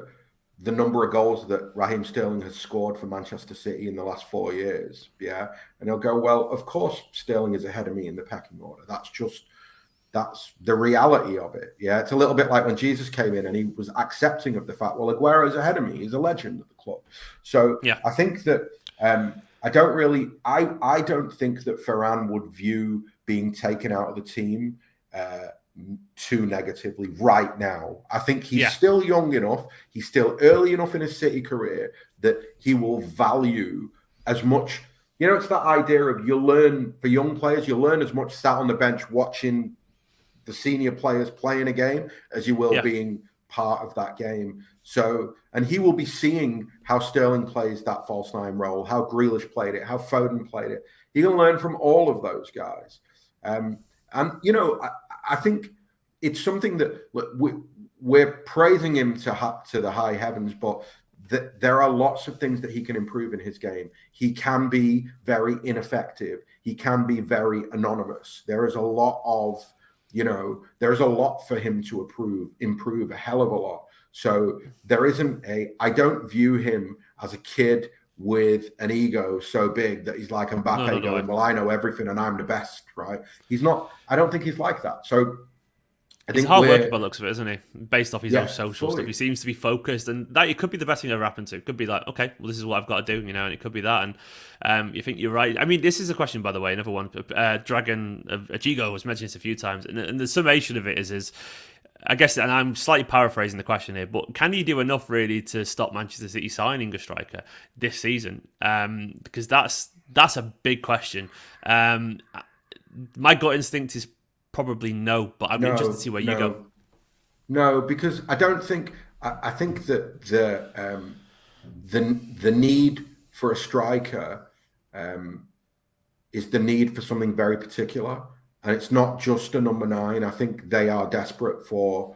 the number of goals that Raheem Sterling has scored for Manchester City in the last 4 years, yeah? And he'll go, well, of course Sterling is ahead of me in the pecking order. That's the reality of it. Yeah, it's a little bit like when Jesus came in and he was accepting of the fact, well, Aguero's ahead of me. He's a legend at the club. So yeah. I think that I don't think that Ferran would view being taken out of the team too negatively right now. I think he's still young enough. He's still early enough in his City career that he will value as much. You know, it's that idea of you learn for young players, you learn as much sat on the bench watching the senior players playing a game as you will being part of that game. So, and he will be seeing how Sterling plays that false nine role, how Grealish played it, how Foden played it. He can learn from all of those guys. And, you know, I think it's something that we're praising him to the high heavens, but there are lots of things that he can improve in his game. He can be very ineffective. He can be very anonymous. There is a lot of, you know, there's a lot for him to improve a hell of a lot. So there isn't I don't view him as a kid with an ego so big that he's like Mbappe going, well, I know everything and I'm the best, right? He's not, I don't think he's like that. So He's hard working by the looks of it, isn't he? Based off his own social stuff. He seems to be focused, and that it could be the best thing that ever happened to. It could be like, okay, well, this is what I've got to do, you know, and it could be that. And you think you're right. I mean, this is a question, by the way, another one. Dragon Ajigo was mentioned this a few times, and the summation of it is, I guess, and I'm slightly paraphrasing the question here, but can he do enough really to stop Manchester City signing a striker this season? Because that's a big question. My gut instinct is probably no, but I'm interested to see where you go. No, because I don't think. I think that the need for a striker is the need for something very particular. And it's not just a number 9. I think they are desperate for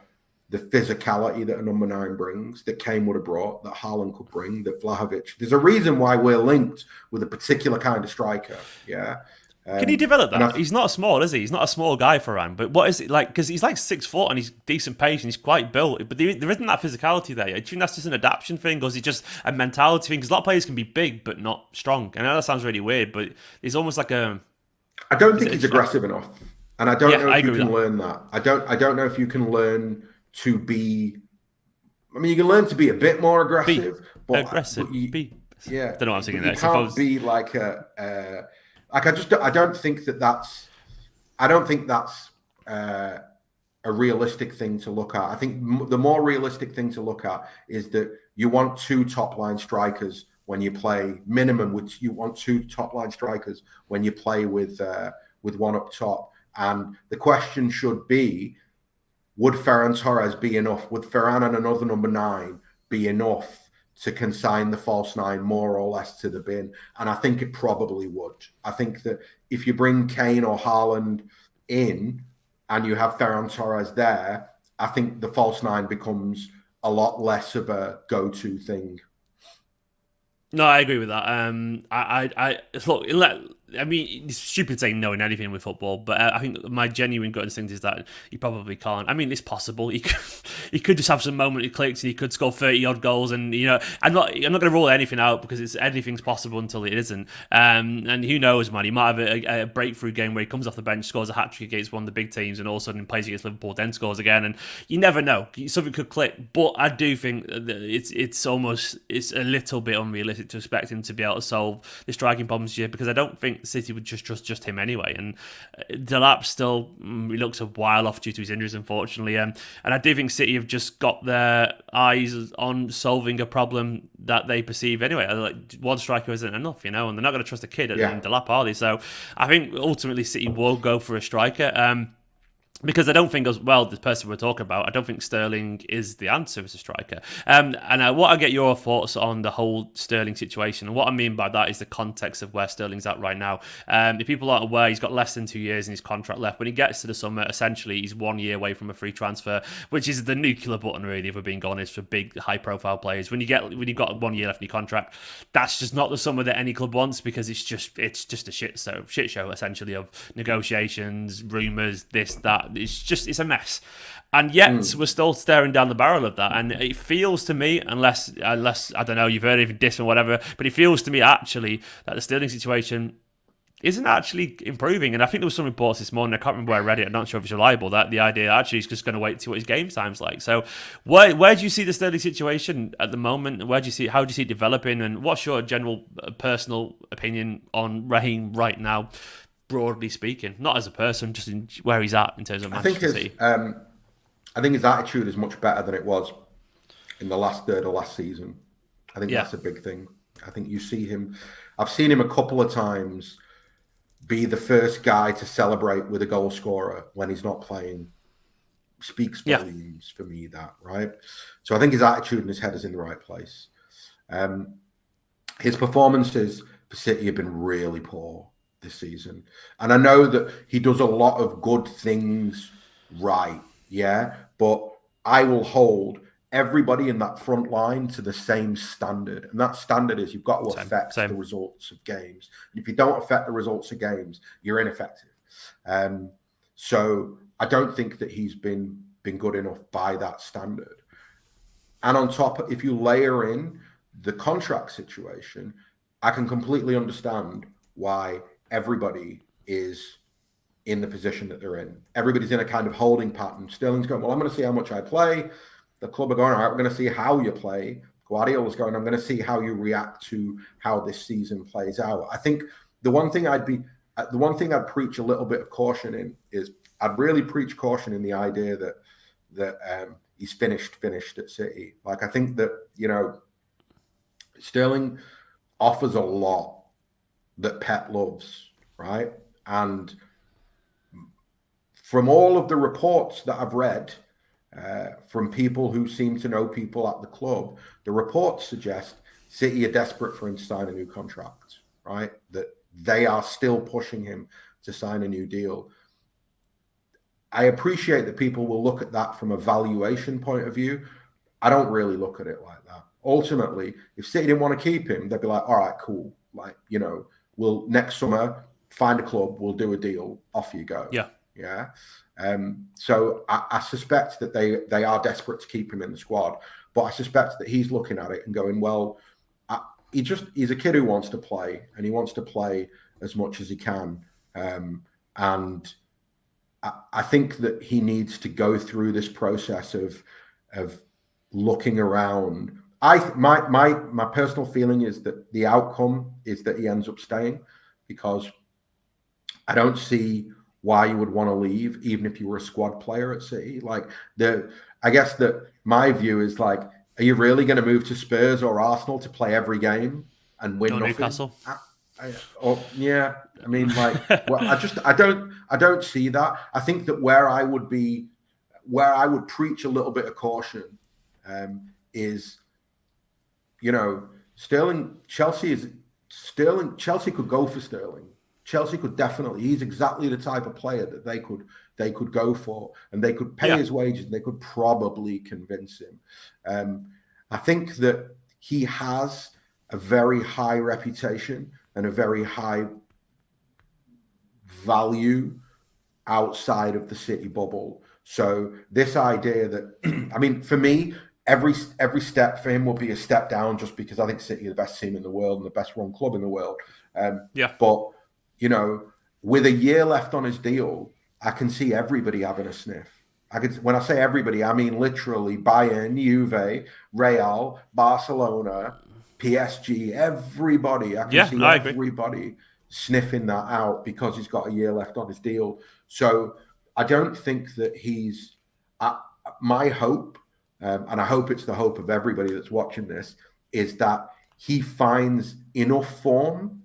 the physicality that a number 9 brings, that Kane would have brought, that Haaland could bring, that Vlahovic. There's a reason why we're linked with a particular kind of striker. Yeah. Can he develop And that? He's not small, is he? He's not a small guy, Ferran. But what is it like? Because he's like 6 foot and he's decent pace and he's quite built. But there isn't that physicality there. Do you think that's just an adaptation thing, or is it just a mentality thing? Because a lot of players can be big but not strong. I know that sounds really weird, but it's almost like a. I don't think he's aggressive enough, and I don't know if you can that. learn that. I don't know if you can learn to be. I mean, you can learn to be a bit more aggressive, yeah. Don't know what I'm saying there. You can't be like I don't think that's a realistic thing to look at. I think the more realistic thing to look at is that you want 2 top line strikers when you play minimum. You want 2 top line strikers when you play with one up top. And the question should be: would Ferran Torres be enough? Would Ferran and another number 9 be enough to consign the false 9 more or less to the bin? And I think it probably would. I think that if you bring Kane or Haaland in and you have Ferran Torres there, I think the false 9 becomes a lot less of a go-to thing. No, I agree with that. I look. I mean, it's stupid saying knowing anything with football, but I think my genuine gut instinct is that he probably can't. I mean, it's possible. He could just have some moment he clicks and he could score 30 odd goals. And I'm not going to rule anything out, because anything's possible until it isn't. And who knows, man? He might have a breakthrough game where he comes off the bench, scores a hat trick against one of the big teams, and all of a sudden plays against Liverpool, then scores again. And you never know. Something could click. But I do think that it's a little bit unrealistic to expect him to be able to solve the striking problems here, because I don't think City would just trust him anyway. And Delap still, he looks a while off due to his injuries, unfortunately. And I do think City have just got their eyes on solving a problem that they perceive anyway. Like, one striker isn't enough, and they're not going to trust a kid in Delap, are they? So I think ultimately City will go for a striker. Because I don't think, as well, the person we're talking about, I don't think Sterling is the answer as a striker. And what I get your thoughts on the whole Sterling situation, and what I mean by that is the context of where Sterling's at right now. If people aren't aware, he's got less than 2 years in his contract left. When he gets to the summer, essentially, he's 1 year away from a free transfer, which is the nuclear button, really, if we're being honest, for big, high-profile players. When you've got 1 year left in your contract, that's just not the summer that any club wants, because it's just a shit show, essentially, of negotiations, rumours, this, that. It's a mess. And yet we're still staring down the barrel of that. And it feels to me, unless I don't know, you've heard of this or whatever, but it feels to me actually that the Sterling situation isn't actually improving. And I think there was some reports this morning, I can't remember where I read it, I'm not sure if it's reliable, that the idea actually is just going to wait to see what his game time's like. So where do you see the Sterling situation at the moment? How do you see it developing? And what's your general personal opinion on Raheem right now, broadly speaking, not as a person, just in where he's at in terms of Manchester City? I think his attitude is much better than it was in the last third of last season. I think that's a big thing. I think you see him. I've seen him a couple of times be the first guy to celebrate with a goal scorer when he's not playing. Speaks volumes for me, that, right? So I think his attitude and his head is in the right place. His performances for City have been really poor this season. And I know that he does a lot of good things right, but I will hold everybody in that front line to the same standard. And that standard is you've got to affect the results of games. And if you don't affect the results of games, you're ineffective. So I don't think that he's been good enough by that standard. And on top, if you layer in the contract situation, I can completely understand why everybody is in the position that they're in. Everybody's in a kind of holding pattern. Sterling's going, well, I'm going to see how much I play. The club are going, all right, we're going to see how you play. Guardiola's going, I'm going to see how you react to how this season plays out. I think the one thing I'd preach a little bit of caution in is I'd really preach caution in the idea that he's finished at City. Like, I think that, Sterling offers a lot that Pep loves, right? And from all of the reports that I've read from people who seem to know people at the club, the reports suggest City are desperate for him to sign a new contract, right? That they are still pushing him to sign a new deal. I appreciate that people will look at that from a valuation point of view. I don't really look at it like that. Ultimately, if City didn't want to keep him, they'd be like, all right, cool. Like, we'll next summer find a club, we'll do a deal, off you go. Yeah. Yeah. So I suspect that they are desperate to keep him in the squad, but I suspect that he's looking at it and going, well, he's a kid who wants to play, and he wants to play as much as he can. And I think that he needs to go through this process of looking around. My personal feeling is that the outcome is that he ends up staying, because I don't see why you would want to leave, even if you were a squad player at City. Like, I guess that my view is like, are you really going to move to Spurs or Arsenal to play every game and win nothing? Newcastle. Yeah. I mean, like, well, I don't see that. I think that where I would preach a little bit of caution is, Sterling. Chelsea could go for Sterling. Chelsea could definitely. He's exactly the type of player that they could go for, and they could pay his wages, and they could probably convince him. I think that he has a very high reputation and a very high value outside of the City bubble. So this idea that, I mean, for me, every step for him will be a step down, just because I think City are the best team in the world and the best run club in the world. But with a year left on his deal, I can see everybody having a sniff. When I say everybody, I mean literally Bayern, Juve, Real, Barcelona, PSG, everybody. I can see everybody sniffing that out because he's got a year left on his deal. So I don't think that he's my hope, and I hope it's the hope of everybody that's watching this, is that he finds enough form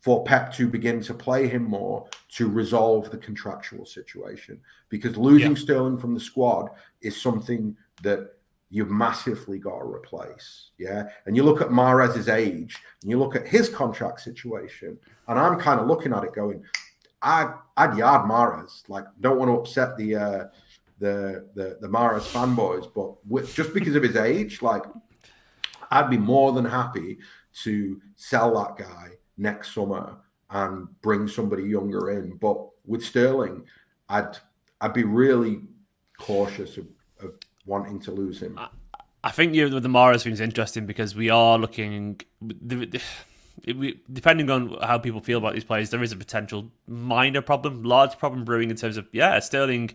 for Pep to begin to play him more, to resolve the contractual situation. Because losing Sterling from the squad is something that you've massively got to replace. Yeah. And you look at Mahrez's age, and you look at his contract situation, and I'm kind of looking at it going, I'd yard Mahrez. Like, don't want to upset the Mahrez fanboys, but just because of his age, like, I'd be more than happy to sell that guy next summer and bring somebody younger in. But with Sterling, I'd be really cautious of wanting to lose him. I think the Mahrez thing is interesting, because we are looking, depending on how people feel about these players, there is a potential minor problem, large problem brewing in terms of, Sterling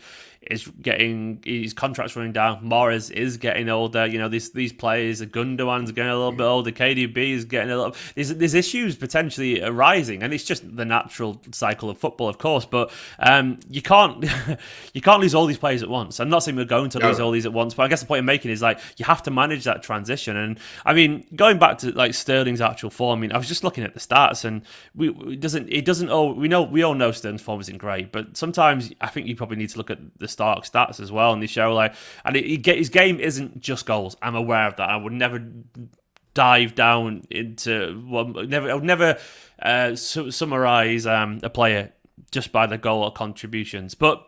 is getting his contract's running down. Mahrez is getting older. These players, Gundogan's getting a little bit older. KDB is getting a little. There's issues potentially arising, and it's just the natural cycle of football, of course. But you can't lose all these players at once. I'm not saying we're going to lose all these at once, but I guess the point I'm making is, like, you have to manage that transition. And I mean, going back to like Sterling's actual form, I mean, I was just looking at the stats, and we all know Sterling's form isn't great, but sometimes I think you probably need to look at the Stark stats as well, and they show, like, and his game isn't just goals. I'm aware of that. I would never dive down into I would never summarize a player just by the goal or contributions, but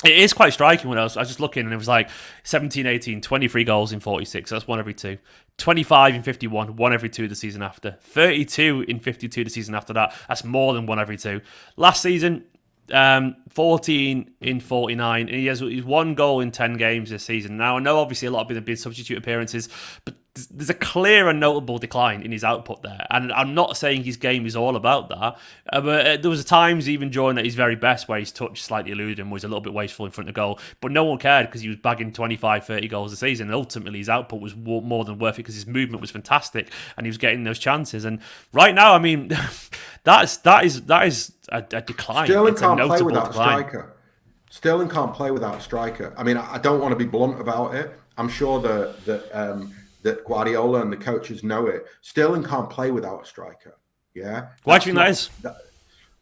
it is quite striking. When I was just looking, and it was like 17, 18, 23 goals in 46. That's one every two. 25 in 51, one every two the season after. 32 in 52 the season after that. That's more than one every two. Last season, 14 in 49, and he has one goal in 10 games this season. Now, I know obviously a lot of them have been substitute appearances, but there's a clear and notable decline in his output there. And I'm not saying his game is all about that, but there was times even during at his very best where his touch slightly eluded him, was a little bit wasteful in front of goal, but no one cared because he was bagging 25, 30 goals a season, and ultimately his output was more than worth it because his movement was fantastic and he was getting those chances. And right now, I mean, that is a decline. Sterling it's can't a play without decline. a striker. Sterling can't play without a striker. I mean, I don't want to be blunt about it. I'm sure that Guardiola and the coaches know it. Sterling can't play without a striker. Yeah. Why do you think that is?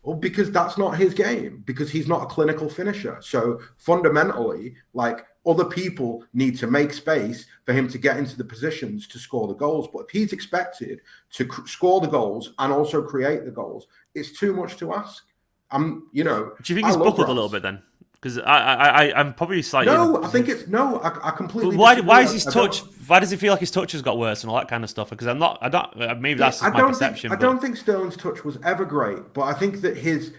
Well, because that's not his game, because he's not a clinical finisher. So fundamentally, like, other people need to make space for him to get into the positions to score the goals. But if he's expected to score the goals and also create the goals, it's too much to ask. Do you think he's buckled a little bit then? Because I'm probably slightly. No, I think it's no. I completely. Why disagree. is his touch? Why does it feel like his touch has got worse and all that kind of stuff? Because I don't. Maybe that's just my perception. I don't think Sterling's touch was ever great, but I think that his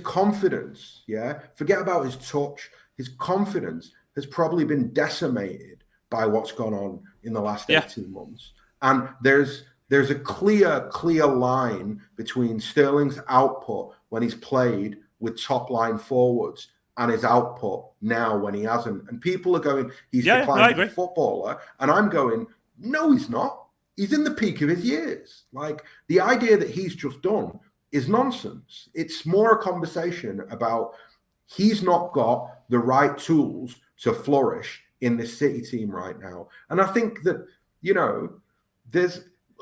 confidence. Yeah, forget about his touch. His confidence has probably been decimated by what's gone on in the last 18 months. And there's a clear line between Sterling's output when he's played with top line forwards and his output now when he hasn't. And people are going, he's declining as a footballer. And I'm going, no, he's not. He's in the peak of his years. Like, the idea that he's just done is nonsense. It's more a conversation about he's not got the right tools to flourish in this City team right now. And I think that,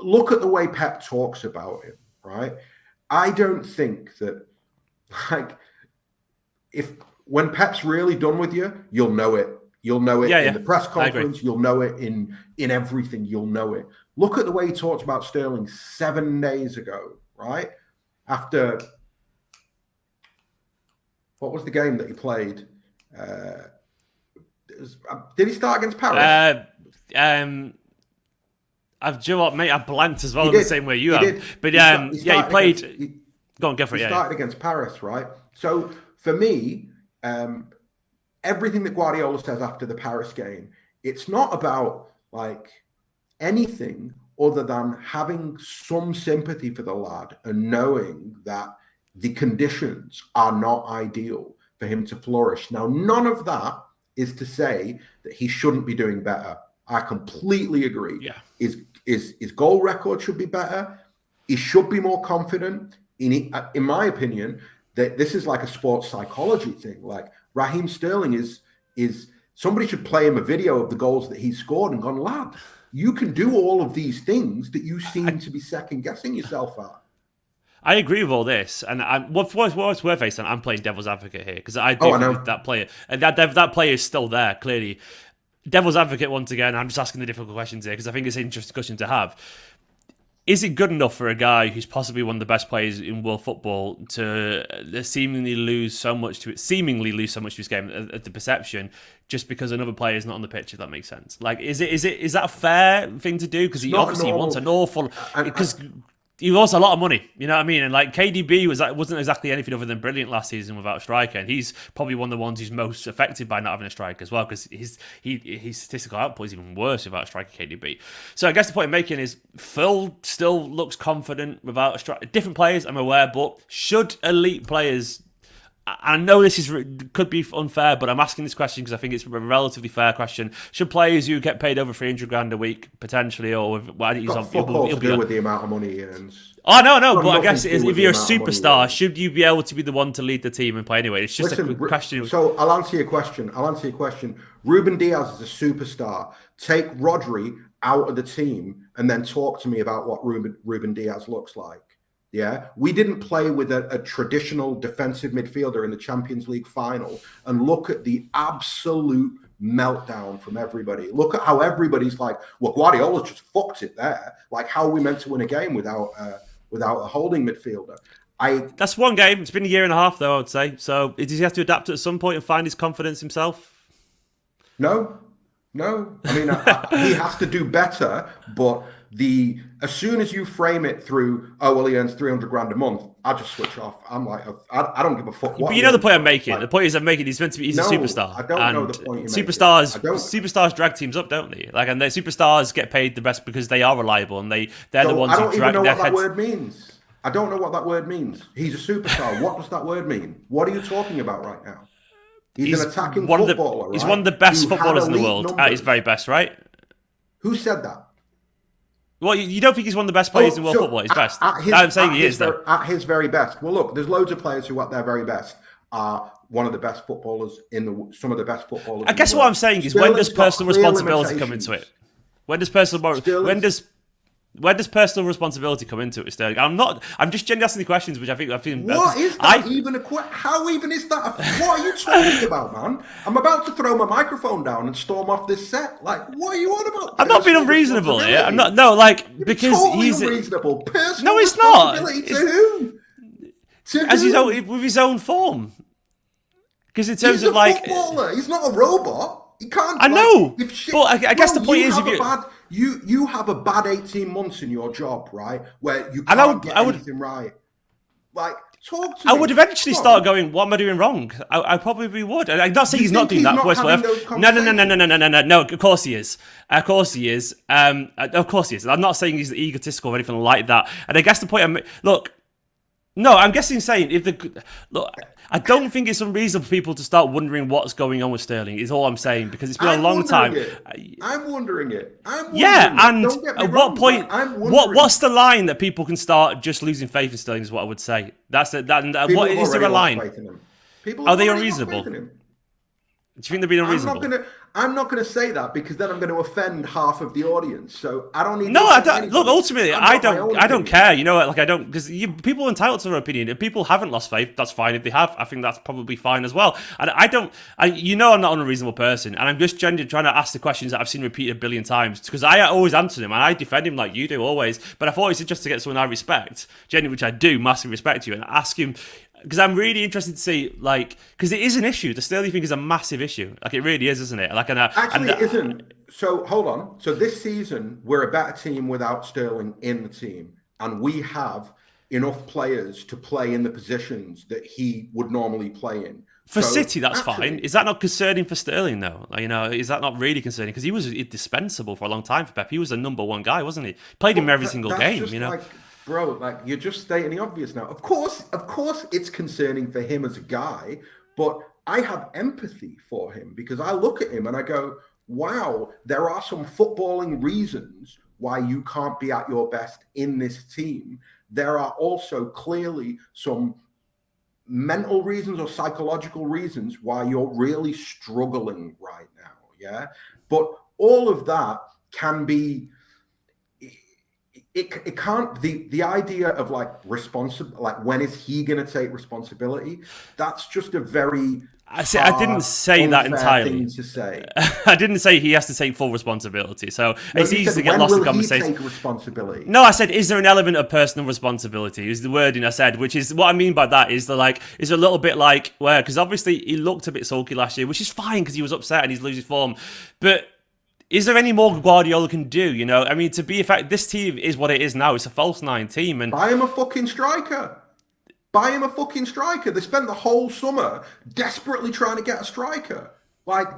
look at the way Pep talks about him, right? I don't think that, when Pep's really done with you, you'll know it. You'll know it in the press conference. You'll know it in everything. You'll know it. Look at the way he talked about Sterling 7 days ago, right? After, what was the game that he played? Did he start against Paris? I blanked as well in the same way you have. But he played. Go on, go for it. He started against Paris, right? So for me, everything that Guardiola says after the Paris game, it's not about anything other than having some sympathy for the lad and knowing that the conditions are not ideal for him to flourish. Now, none of that is to say that he shouldn't be doing better. I completely agree. Yeah. His goal record should be better. He should be more confident. In my opinion, that this is like a sports psychology thing. Like, Raheem Sterling is somebody should play him a video of the goals that he scored and gone, lad, you can do all of these things that you seem to be second guessing yourself at. I agree with all this, and what's worth, Ahsan, I'm playing devil's advocate here because I think that player, and that player is still there clearly. Devil's advocate once again. I'm just asking the difficult questions here because I think it's an interesting discussion to have. Is it good enough for a guy who's possibly one of the best players in world football to seemingly lose so much to his game at the perception just because another player is not on the pitch? If that makes sense. Like, is that a fair thing to do? Because he obviously wants an awful because. He lost a lot of money, you know what I mean? And KDB wasn't exactly anything other than brilliant last season without a striker, and he's probably one of the ones who's most affected by not having a striker as well, because his statistical output is even worse without a striker, KDB. So I guess the point I'm making is Phil still looks confident without a striker. Different players, I'm aware, but should elite players? I know this could be unfair, but I'm asking this question because I think it's a relatively fair question. Should players who get paid over 300 grand a week potentially, or he'll be with the amount of money he earns? Oh no! But I guess if you're a superstar, should you be able to be the one to lead the team and play anyway? It's just a question. So I'll answer your question. Ruben Dias is a superstar. Take Rodri out of the team and then talk to me about what Ruben Dias looks like. Yeah, we didn't play with a traditional defensive midfielder in the Champions League final, and look at the absolute meltdown from everybody. Look at how everybody's like, well, Guardiola just fucked it there. Like, how are we meant to win a game without a holding midfielder? That's one game. It's been a year and a half, though, I would say. So does he have to adapt at some point and find his confidence himself? No. I mean, he has to do better, but as soon as you frame it through, he earns 300 grand a month, I just switch off. I'm like, I don't give a fuck. But you know the point I'm making. The point is, he's meant to be. He's a superstar. I don't know the point you're superstars drag teams up, don't they? And the superstars get paid the best because they are reliable and they're the ones who drag their heads. I don't even know what that word means. I don't know what that word means. He's a superstar. What does that word mean? What are you talking about right now? He's an attacking footballer, right? He's one of the best footballers in the world at his very best, right? Who said that? Well, you don't think he's one of the best players in world football? He's best. I'm saying he is, though. At his very best. Well, look, there's loads of players who, at their very best, are one of the best footballers some of the best footballers. I guess what I'm saying is, when does personal responsibility come into it? When does personal responsibility come into it, Sterling? I'm just genuinely asking the questions, which I think. What is that even a question? How even is that? What are you talking about, man? I'm about to throw my microphone down and storm off this set. Like, what are you on about? I'm not being unreasonable here. I'm not. No, because totally he's unreasonable. No, it's not. To who? With his own form. Because in terms He's of a footballer. He's not a robot. He can't. I know. But I guess the point is, you have a bad 18 months in your job, right, where you and can't get anything right. Like, talk to me. I would eventually start going, what am I doing wrong? I probably would. I'm not saying he's not doing that. No, of course he is. Of course he is. Of course he is. I'm not saying he's egotistical or anything like that. And I guess the point, I'm guessing saying I don't think it's unreasonable for people to start wondering what's going on with Sterling. Is all I'm saying, because it's been a long time. I'm wondering it. Yeah, and at what point? What's the line that people can start just losing faith in Sterling? Is what I would say. That's it. What is there a line? Are they unreasonable? Do you think they're being unreasonable? I'm not gonna say that, because then I'm going to offend half of the audience. So I don't need. No, I don't. Look, ultimately, I don't care. You know, like I don't, because people are entitled to their opinion. If people haven't lost faith, that's fine. If they have, I think that's probably fine as well. And I'm not an unreasonable person, and I'm just genuinely trying to ask the questions that I've seen repeated a billion times, because I always answer them and I defend him like you do always. But I thought it's just to get someone I respect, genuinely, which I do massively respect you, and ask him. Because I'm really interested to see, because it is an issue. The Sterling thing is a massive issue. Like, it really is, isn't it? Actually, it isn't. So, hold on. So, this season, we're a better team without Sterling in the team. And we have enough players to play in the positions that he would normally play in. For City, that's fine. Is that not concerning for Sterling, though? Is that not really concerning? Because he was indispensable for a long time for Pep. He was the number one guy, wasn't he? Played him every single game, Bro, you're just stating the obvious now. Of course, it's concerning for him as a guy, but I have empathy for him, because I look at him and I go, wow, there are some footballing reasons why you can't be at your best in this team. There are also clearly some mental reasons or psychological reasons why you're really struggling right now. Yeah. But all of that can be. It can't, the idea of responsible, when is he going to take responsibility? That's just a very I didn't say that entirely. Thing to say. I didn't say he has to take full responsibility. So it's easy to get lost in conversation. When will he take responsibility? No, I said, is there an element of personal responsibility? Is the wording I said, which is what I mean by that is is a little bit because obviously he looked a bit sulky last year, which is fine because he was upset and he's losing form, but. Is there any more Guardiola can do? To be effective, this team is what it is now. It's a false nine team, and buy him a fucking striker. They spent the whole summer desperately trying to get a striker.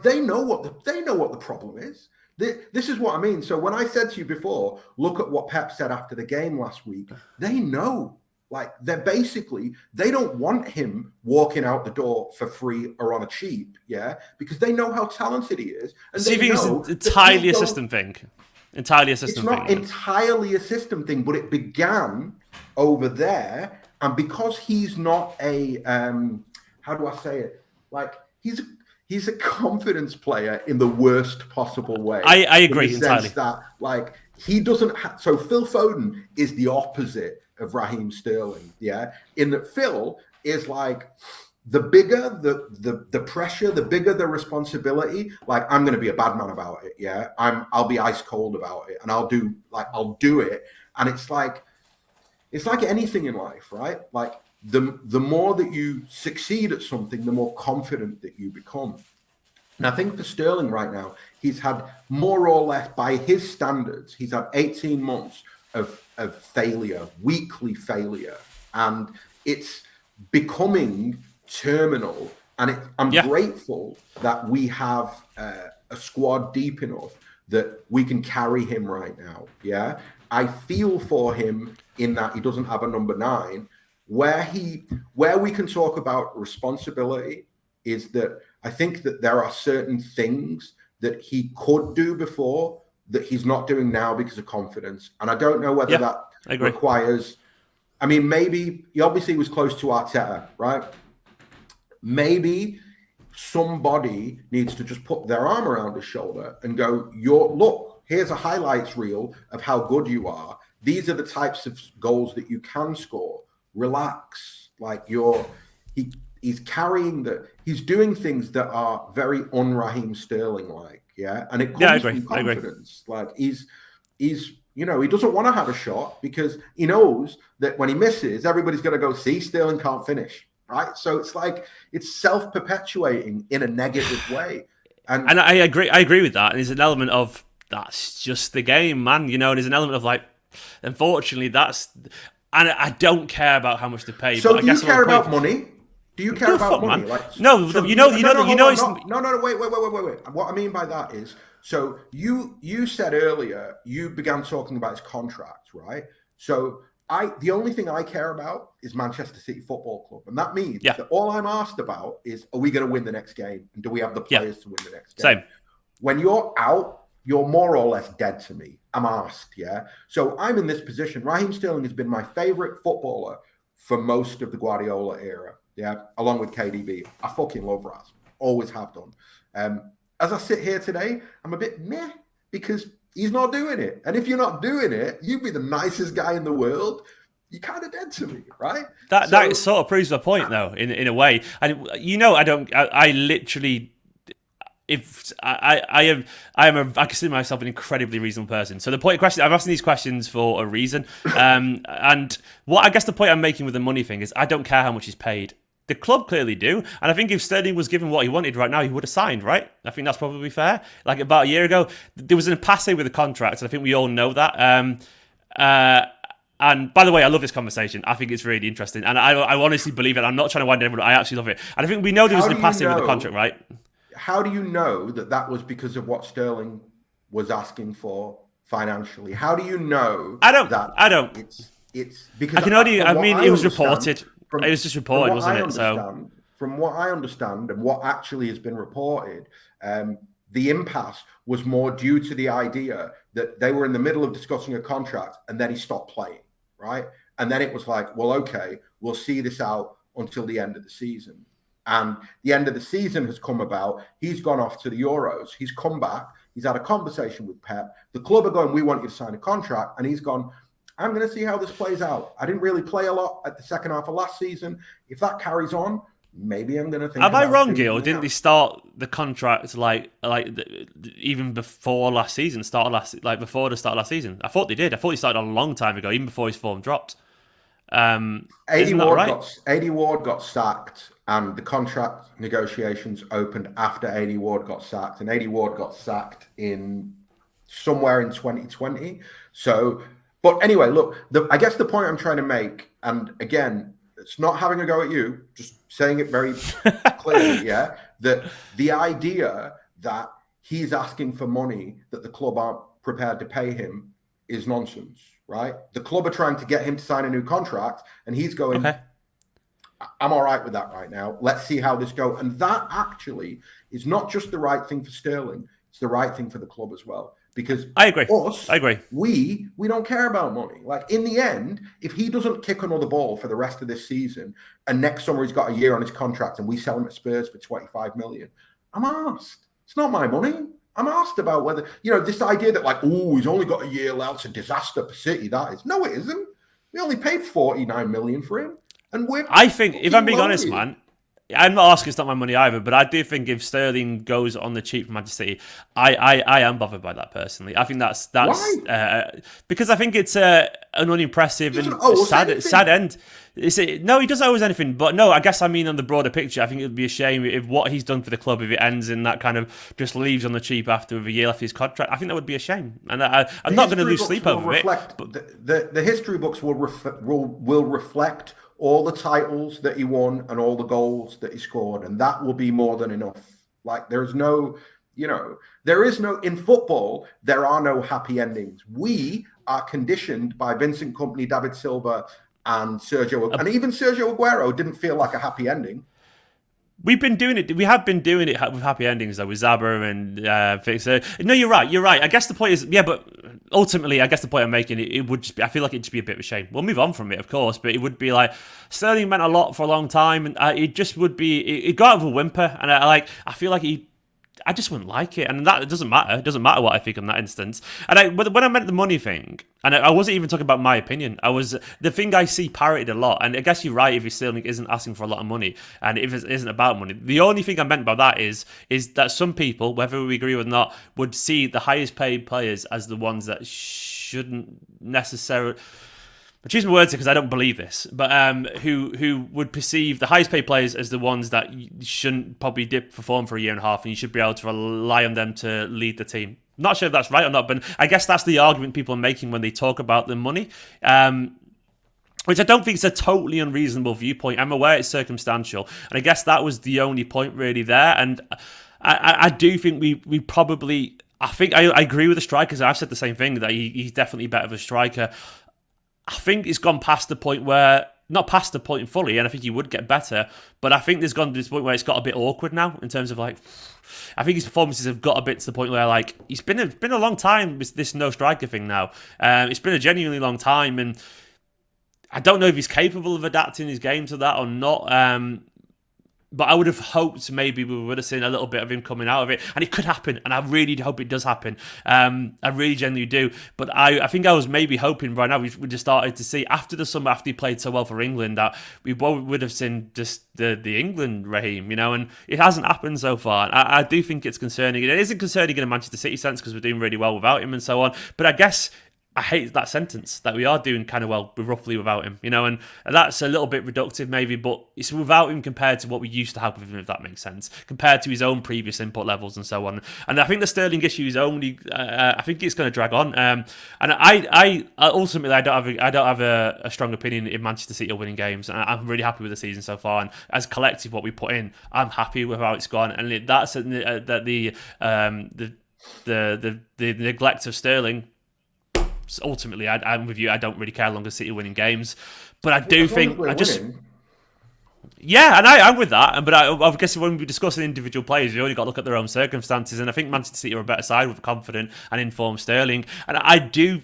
They know what the problem is. This is what I mean. So when I said to you before, look at what Pep said after the game last week. They know. They don't want him walking out the door for free or on a cheap, yeah, because they know how talented he is. And so you think it's entirely a system thing? Entirely a system thing? It's not entirely a system thing, but it began over there. And because he's not a, how do I say it? He's a confidence player in the worst possible way. I agree entirely. That, he doesn't so Phil Foden is the opposite of Raheem Sterling, yeah, in that Phil is the bigger the pressure, the bigger the responsibility. I'm going to be a bad man about it, yeah. I'll be ice cold about it, and I'll do it. And it's like anything in life, right? The more that you succeed at something, the more confident that you become. And I think for Sterling right now, he's had more or less, by his standards, he's had 18 months of failure, weekly failure, and it's becoming terminal. And I'm grateful that we have a squad deep enough that we can carry him right now. Yeah, I feel for him in that he doesn't have a number 9. Where we can talk about responsibility is that I think that there are certain things that he could do before that he's not doing now because of confidence. And I don't know whether that requires, maybe he obviously was close to Arteta, right? Maybe somebody needs to just put their arm around his shoulder and go, look, here's a highlights reel of how good you are. These are the types of goals that you can score. Relax. He's carrying he's doing things that are very un-Raheem Sterling-like, yeah? And it comes from confidence. He's he doesn't want to have a shot because he knows that when he misses, everybody's going to go, see, Sterling can't finish. right? So it's like it's self-perpetuating in a negative way. And I agree with that. And there's an element of that's just the game, man. There's an element of like, unfortunately, and I don't care about how much they pay. So but do I guess you care about money? Do you care about money? Man. Like, no, so you know, wait. What I mean by that is, so you said earlier you began talking about his contract, right? So the only thing I care about is Manchester City Football Club, and that means that all I'm asked about is, are we going to win the next game, and do we have the players to win the next game? Same. When you're out, you're more or less dead to me. I'm asked, yeah. So I'm in this position. Raheem Sterling has been my favorite footballer for most of the Guardiola era, yeah, along with KDB. I fucking love Raz, always have done. As I sit here today, I'm a bit meh because he's not doing it. And if you're not doing it, you'd be the nicest guy in the world. You're kind of dead to me, right? That sort of proves my point, though, in a way. And I literally. If I consider myself an incredibly reasonable person. So the point of question, I'm asking these questions for a reason. And what I guess the point I'm making with the money thing is I don't care how much he's paid. The club clearly do. And I think if Sterling was given what he wanted right now, he would have signed, right? I think that's probably fair. Like about a year ago, there was an impasse with the contract, and I think we all know that. And by the way, I love this conversation. I think it's really interesting. And I honestly believe it. I'm not trying to wind everyone. I actually love it. And I think we know there was an impasse with the contract, right? How do you know that was because of what Sterling was asking for financially? How do you know? I don't. It's because I can only. I mean, it was reported. It was just reported, wasn't it? So from what I understand and what actually has been reported, the impasse was more due to the idea that they were in the middle of discussing a contract and then he stopped playing, right? And then it was like, well, okay, we'll see this out until the end of the season. And the end of the season has come about. He's gone off to the Euros. He's come back. He's had a conversation with Pep. The club are going, we want you to sign a contract. And he's gone, I'm going to see how this plays out. I didn't really play a lot at the second half of last season. If that carries on, maybe I'm going to think. Am I wrong, Gil? Didn't they start the contract even before last season? Before the start of last season? I thought they did. I thought he started a long time ago, even before his form dropped. 80 Ward got sacked, and the contract negotiations opened after 80 Ward got sacked, and 80 Ward got sacked in somewhere in 2020. So, but anyway, look, I guess the point I'm trying to make, and again, it's not having a go at you, just saying it very clearly, yeah, that the idea that he's asking for money that the club aren't prepared to pay him is nonsense. Right? The club are trying to get him to sign a new contract, and he's going, okay, I'm all right with that right now. Let's see how this goes. And that actually is not just the right thing for Sterling, it's the right thing for the club as well. Because I agree. We don't care about money. Like in the end, if he doesn't kick another ball for the rest of this season, and next summer he's got a year on his contract and we sell him at Spurs for 25 million, I'm asked. It's not my money. I'm asked about whether, this idea that he's only got a year left, it's a disaster for City. That is. No, it isn't. We only paid 49 million for him. And I think, if I'm being honest, man, I'm not asking, it's not my money either, but I do think if Sterling goes on the cheap from Manchester City, I am bothered by that personally. I think that's because I think it's an unimpressive and sad end. No, he doesn't owe us anything, but no, I guess I mean on the broader picture, I think it would be a shame if what he's done for the club, if it ends in that kind of just leaves on the cheap after a year left his contract, I think that would be a shame. And I'm not going to lose sleep over it. But the history books will reflect all the titles that he won and all the goals that he scored, and that will be more than enough. There's no, in football, there are no happy endings. We are conditioned by Vincent Kompany, David Silva, and Sergio, and even Sergio Aguero didn't feel like a happy ending. We have been doing it with happy endings, though, with Zabra and Fixer. No, you're right. I guess the point is, but ultimately, I guess the point I'm making, it would just be, I feel like it'd just be a bit of a shame. We'll move on from it, of course, but it would be like, Sterling meant a lot for a long time, and it just would be, it got out of a whimper, and I feel like I just wouldn't like it, and that it doesn't matter. It doesn't matter what I think in that instance. And when I meant the money thing, and I wasn't even talking about my opinion. The thing I see parroted a lot, and I guess you're right if Sterling isn't asking for a lot of money, and if it isn't about money. The only thing I meant by that is that some people, whether we agree or not, would see the highest paid players as the ones that shouldn't necessarily. I choose my words because I don't believe this, but who would perceive the highest paid players as the ones that you shouldn't probably perform for a year and a half, and you should be able to rely on them to lead the team. Not sure if that's right or not, but I guess that's the argument people are making when they talk about the money. Which I don't think is a totally unreasonable viewpoint. I'm aware it's circumstantial, and I guess that was the only point really there. And I do think we probably... I think I agree with the strikers. I've said the same thing, that he's definitely better of a striker. I think it's gone past the point where... Not past the point fully, and I think he would get better, but I think there's gone to this point where it's got a bit awkward now, in terms of like... I think his performances have got a bit to the point where, like, it's been a long time, this no striker thing now. It's been a genuinely long time, and I don't know if he's capable of adapting his game to that or not. But I would have hoped maybe we would have seen a little bit of him coming out of it. And it could happen, and I really hope it does happen. I really genuinely do. But I think I was maybe hoping right now we just started to see, after the summer, after he played so well for England, that we would have seen just the England Raheem, you know, and it hasn't happened so far. I do think it's concerning. It isn't concerning in a Manchester City sense because we're doing really well without him and so on. But I guess... I hate that sentence, that we are doing kind of well roughly without him, you know, and that's a little bit reductive maybe, but it's without him compared to what we used to have with him, if that makes sense, compared to his own previous input levels and so on. And I think the Sterling issue is only, I think it's going to drag on. And I ultimately, I don't have a strong opinion in Manchester City winning games, and I'm really happy with the season so far. And as collective, what we put in, I'm happy with how it's gone. And that's the neglect of Sterling. Ultimately, I'm with you. I don't really care as long as City winning games, but I do think yeah, and I'm with that. But I guess when we discuss individual players, you only got to look at their own circumstances. And I think Manchester City are a better side with a confident and informed Sterling. And I've been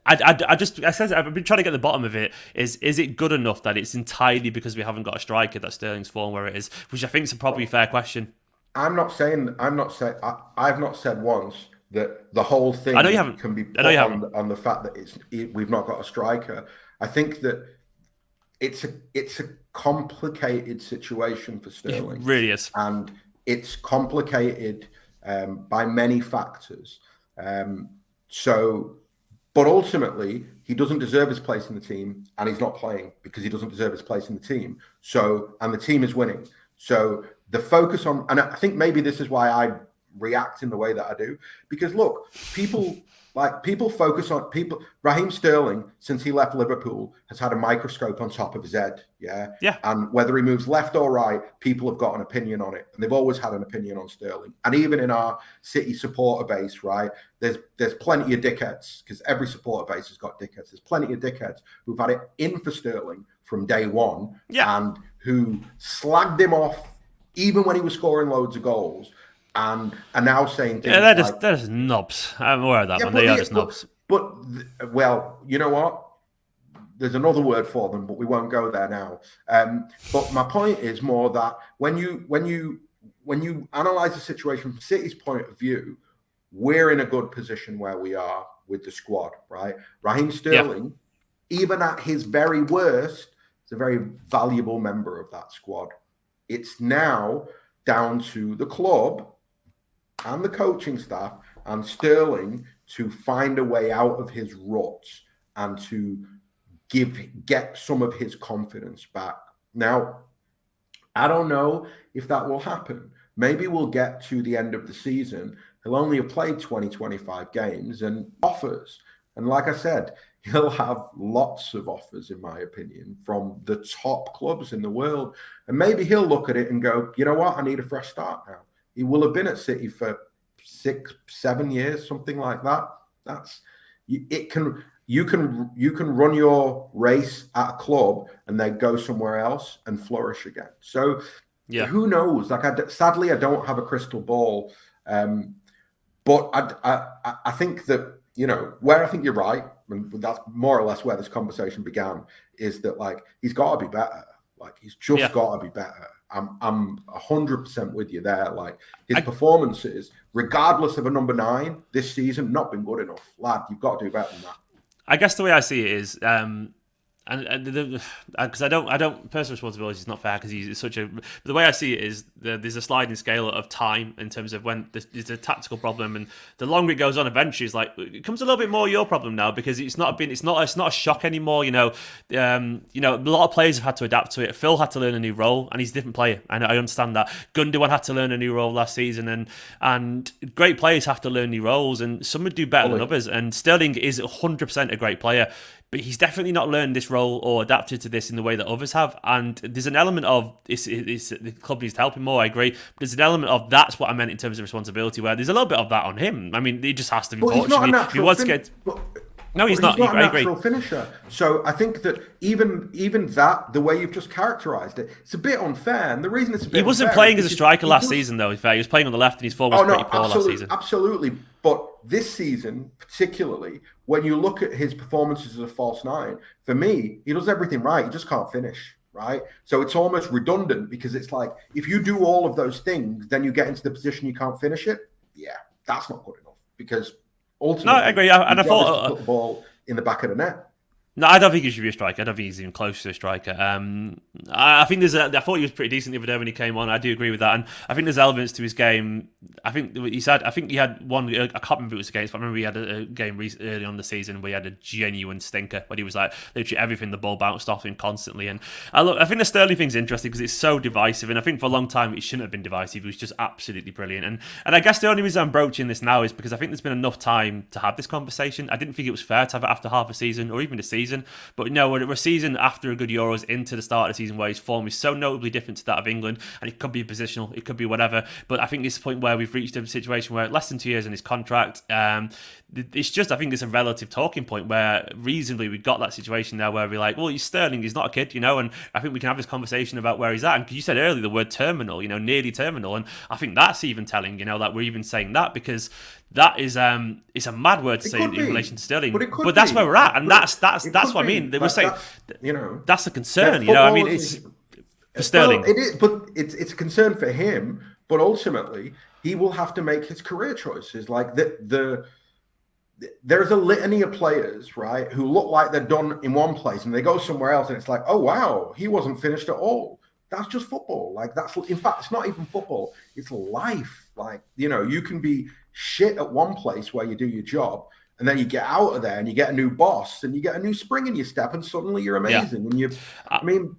trying to get the bottom of it. Is it good enough that it's entirely because we haven't got a striker that Sterling's fallen where it is? Which I think is a probably fair question. I've not said once that the whole thing can be put on the fact that we've not got a striker. I think that it's a complicated situation for Sterling. It really is. And it's complicated by many factors. But ultimately, he doesn't deserve his place in the team, and he's not playing because he doesn't deserve his place in the team. And the team is winning. So the focus on, and I think maybe this is why I react in the way that I do, because look, people focus on Raheem Sterling, since he left Liverpool, has had a microscope on top of his head. Yeah. And whether he moves left or right, people have got an opinion on it, and they've always had an opinion on Sterling. And even in our City supporter base, right, there's plenty of dickheads, because every supporter base has got dickheads. There's plenty of dickheads who've had it in for Sterling from day one, and who slagged him off even when he was scoring loads of goals. And are now saying things they're just knobs. I'm aware of that, man. They are just knobs. Well, you know what? There's another word for them, but we won't go there now. But my point is more that when you analyse the situation from City's point of view, we're in a good position where we are with the squad, right? Raheem Sterling, even at his very worst, is a very valuable member of that squad. It's now down to the club and the coaching staff and Sterling to find a way out of his ruts and to get some of his confidence back. Now, I don't know if that will happen. Maybe we'll get to the end of the season. He'll only have played 20, 25 games and offers. And like I said, he'll have lots of offers, in my opinion, from the top clubs in the world. And maybe he'll look at it and go, you know what? I need a fresh start now. He will have been at City for 6, 7 years, something like that. You can run your race at a club and then go somewhere else and flourish again. So who knows? Sadly, I don't have a crystal ball. But I think that, you know, where I think you're right, and that's more or less where this conversation began, is that, like, he's got to be better. Like, he's just got to be better. I'm 100% with you there. Like, his performances, regardless of a number 9 this season, not been good enough. Lad, you've got to do better than that. I guess the way I see it is, because I don't personal responsibility is not fair because he's such a. The way I see it is there's a sliding scale of time in terms of when there's a tactical problem, and the longer it goes on, eventually it's like it becomes a little bit more your problem now, because it's not a shock anymore. A lot of players have had to adapt to it. Phil had to learn a new role, and he's a different player. I understand that. Gundogan had to learn a new role last season, and great players have to learn new roles, and some would do better than others. And Sterling is 100% a great player, but he's definitely not learned this role or adapted to this in the way that others have. And there's an element of the club needs to help him more, I agree. But there's an element of that's what I meant in terms of responsibility, where there's a little bit of that on him. I mean, he just has to be fortunate. No, he's not. He's not a natural finisher. So I think that even that, the way you've just characterised it, it's a bit unfair. And the reason it's a bit he wasn't playing as a striker last season, though. In fact, he was playing on the left, and his form was pretty poor last season. Absolutely. But this season, particularly, when you look at his performances as a false nine, for me, he does everything right. He just can't finish, right? So it's almost redundant, because it's like, if you do all of those things, then you get into the position you can't finish it. Yeah, that's not good enough, because ultimately, no, I agree. And I thought put the ball in the back of the net. No, I don't think he should be a striker. I don't think he's even close to a striker. I think I thought he was pretty decent the other day when he came on. I do agree with that, and I think there's elements to his game. I think he had one. I can't remember if it was against, but I remember he had a game early on in the season where he had a genuine stinker, where he was like literally everything, the ball bounced off him constantly. And I think the Sterling thing's interesting because it's so divisive, and I think for a long time it shouldn't have been divisive. It was just absolutely brilliant. And I guess the only reason I'm broaching this now is because I think there's been enough time to have this conversation. I didn't think it was fair to have it after half a season or even a season. But no, we're a season after a good Euros into the start of the season where his form is so notably different to that of England, and it could be positional, it could be whatever. But I think it's the point where we've reached a situation where less than 2 years in his contract, it's just, I think it's a relative talking point where reasonably we've got that situation now where we're like, well, he's Sterling, he's not a kid, and I think we can have this conversation about where he's at. And you said earlier the word terminal, nearly terminal, and I think that's even telling, that we're even saying that, because that is it's a mad word to say in relation to Sterling, but that's where we're at, and that's what I mean. They were saying, that's a concern. I mean, it's for Sterling. Well, it is, but it's a concern for him. But ultimately, he will have to make his career choices. Like there's a litany of players, right, who look like they're done in one place, and they go somewhere else, and it's like, oh wow, he wasn't finished at all. That's just football. Like in fact, it's not even football. It's life. Like you can be shit at one place where you do your job, and then you get out of there and you get a new boss and you get a new spring in your step, and suddenly you're amazing. Yeah. And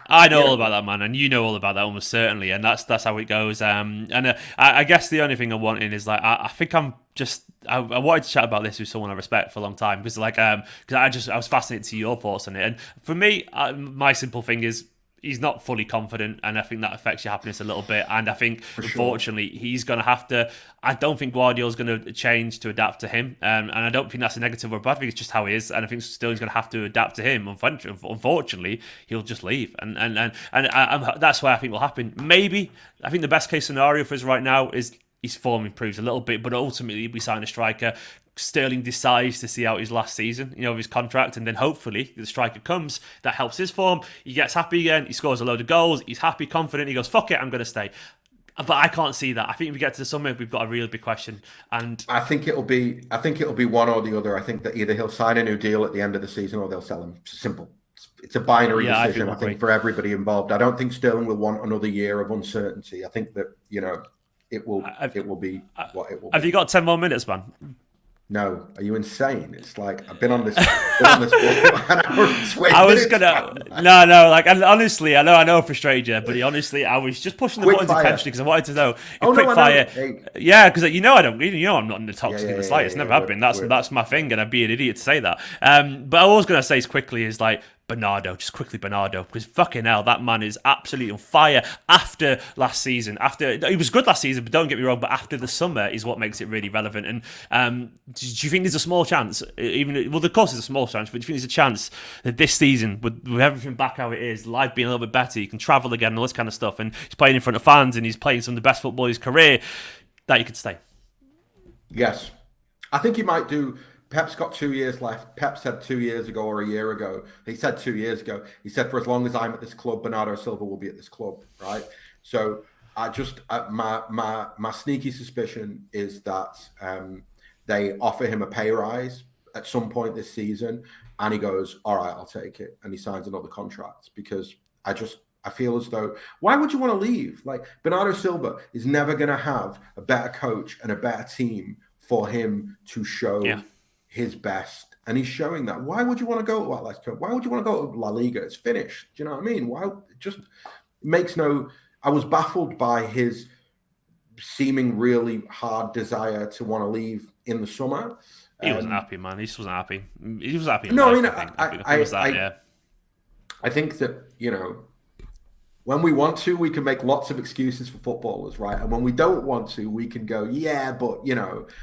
I know all about that, man, and you know all about that almost certainly, and that's how it goes. I guess the only thing I'm wanting is like I think I'm just I wanted to chat about this with someone I respect for a long time, because I was fascinated to see your thoughts on it, and for me, my simple thing is, he's not fully confident, and I think that affects your happiness a little bit. And I think, unfortunately, he's going to have to. I don't think Guardiola's going to change to adapt to him, and I don't think that's a negative or a bad thing. It's just how he is, and I think Sterling's going to have to adapt to him. Unfortunately, he'll just leave, and that's why I think will happen. Maybe I think the best case scenario for us right now is his form improves a little bit, but ultimately we sign a striker. Sterling decides to see out his last season, of his contract, and then hopefully the striker comes that helps his form. He gets happy again. He scores a load of goals. He's happy, confident. He goes, "Fuck it, I'm going to stay." But I can't see that. I think if we get to the summer, we've got a real big question. And I think it'll be one or the other. I think that either he'll sign a new deal at the end of the season or they'll sell him. It's simple. It's a binary decision. I think for everybody involved. I don't think Sterling will want another year of uncertainty. I think that it will be what it will be. Have you got 10 more minutes, man? No, are you insane? It's like I've been on this for an hour and 20 I was minutes, gonna no, like, and honestly, I know I frustrated you, but honestly, I was just pushing the buttons intentionally because I wanted to know. Fire, yeah, because I don't, I'm not in the toxic in the slightest. Never have been. That's my thing, and I'd be an idiot to say that. But I was gonna say as quickly is like. Bernardo, because fucking hell, that man is absolutely on fire after last season. He was good last season, but don't get me wrong, but after the summer is what makes it really relevant. And do you think there's a small chance, of course there's a small chance, but do you think there's a chance that this season, with everything back how it is, life being a little bit better, he can travel again and all this kind of stuff, and he's playing in front of fans and he's playing some of the best football of his career, that he could stay? Yes. I think he might do. Pep's got 2 years left. Pep said 2 years ago or a year ago. He said 2 years ago. He said, for as long as I'm at this club, Bernardo Silva will be at this club, right? So I just my sneaky suspicion is that they offer him a pay rise at some point this season, and he goes, all right, I'll take it, and he signs another contract, because I feel as though, why would you want to leave? Like, Bernardo Silva is never going to have a better coach and a better team for him to show his best. And he's showing that. Why would you want to go to Atletico? Why would you want to go to La Liga? It's finished. Do you know what I mean? Why? It just makes no... I was baffled by his seeming really hard desire to want to leave in the summer. He wasn't happy, man. He just wasn't happy. He was happy. No, life, I think that, when we want to, we can make lots of excuses for footballers, right? And when we don't want to, we can go, but.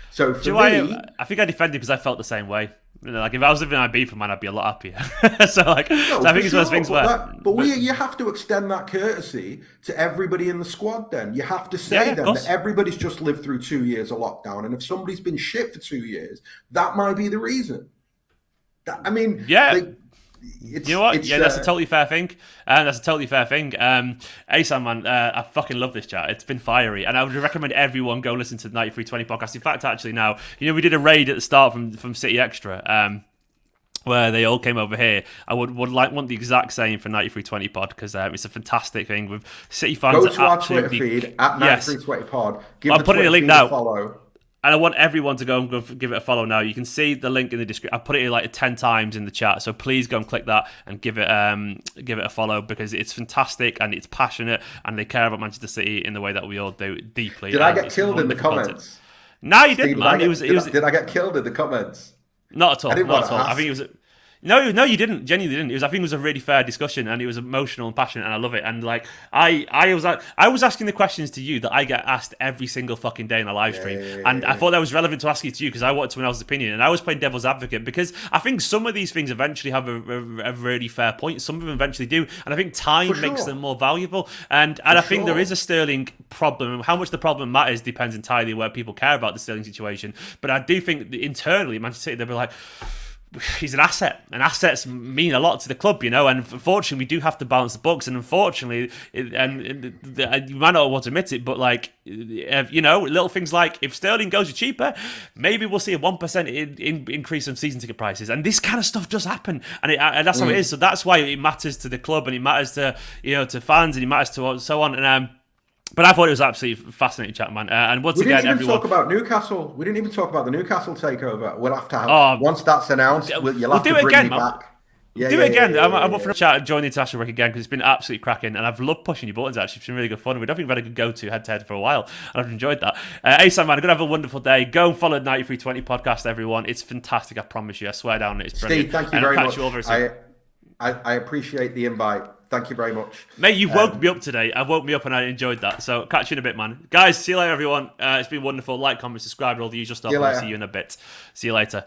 So for me... I think I defended because I felt the same way. Like, if I was living in Ibiza, man, I'd be a lot happier. so I think it's one of those things where... you have to extend that courtesy to everybody in the squad then. You have to say that everybody's just lived through 2 years of lockdown. And if somebody's been shit for 2 years, that might be the reason. You know what? That's a totally fair thing. Ahsan, man, I fucking love this chat. It's been fiery, and I would recommend everyone go listen to the 9320 podcast. In fact, actually, now we did a raid at the start from City Extra, where they all came over here. I would want the exact same for 9320 pod because it's a fantastic thing with City fans. Go to our Twitter feed at 9320 pod. I'll put in a link now. Follow. And I want everyone to go and give it a follow now. You can see the link in the description. I put it like 10 times in the chat, so please go and click that and give it a follow because it's fantastic and it's passionate and they care about Manchester City in the way that we all do deeply. Did I get killed in the comments? No, you didn't, man. Did I get killed in the comments? Not at all. Not at all. I think it was. No, you didn't. Genuinely didn't. I think it was a really fair discussion, and it was emotional and passionate, and I love it. And like, I was asking the questions to you that I get asked every single fucking day in a live stream, and I thought that was relevant to ask it to you because I wanted someone else's opinion, and I was playing devil's advocate because I think some of these things eventually have a really fair point. Some of them eventually do, and I think time makes them more valuable. And I think there is a Sterling problem. How much the problem matters depends entirely where people care about the Sterling situation. But I do think that internally, Manchester City, they'll be like, he's an asset, and assets mean a lot to the club, and unfortunately we do have to balance the books, and unfortunately you might not want to admit it, but like, little things like if Sterling goes cheaper, maybe we'll see a 1% increase in season ticket prices, and this kind of stuff does happen, and that's how it is. So that's why it matters to the club, and it matters to to fans, and it matters to so on. And but I thought it was absolutely fascinating chat, man. And once again, everyone... We didn't even talk about Newcastle. We didn't even talk about the Newcastle takeover. We'll have to have... once that's announced, you'll have to bring me back. Do it again. I'm up for a chat and join the international work again because it's been absolutely cracking, and I've loved pushing your buttons. Actually, it's been really good fun. We've definitely had a good go-to head-to-head for a while, and I've enjoyed that. Ahsan, man, I'm gonna have a wonderful day. Go and follow the 9320 podcast, everyone. It's fantastic. I promise you. I swear down, it's brilliant. Steve, thank you very much. I appreciate the invite. Thank you very much. Mate, you woke me up today. I woke me up and I enjoyed that. So catch you in a bit, man. Guys, see you later, everyone. It's been wonderful. Like, comment, subscribe, all the usual stuff. I'll see you in a bit. See you later.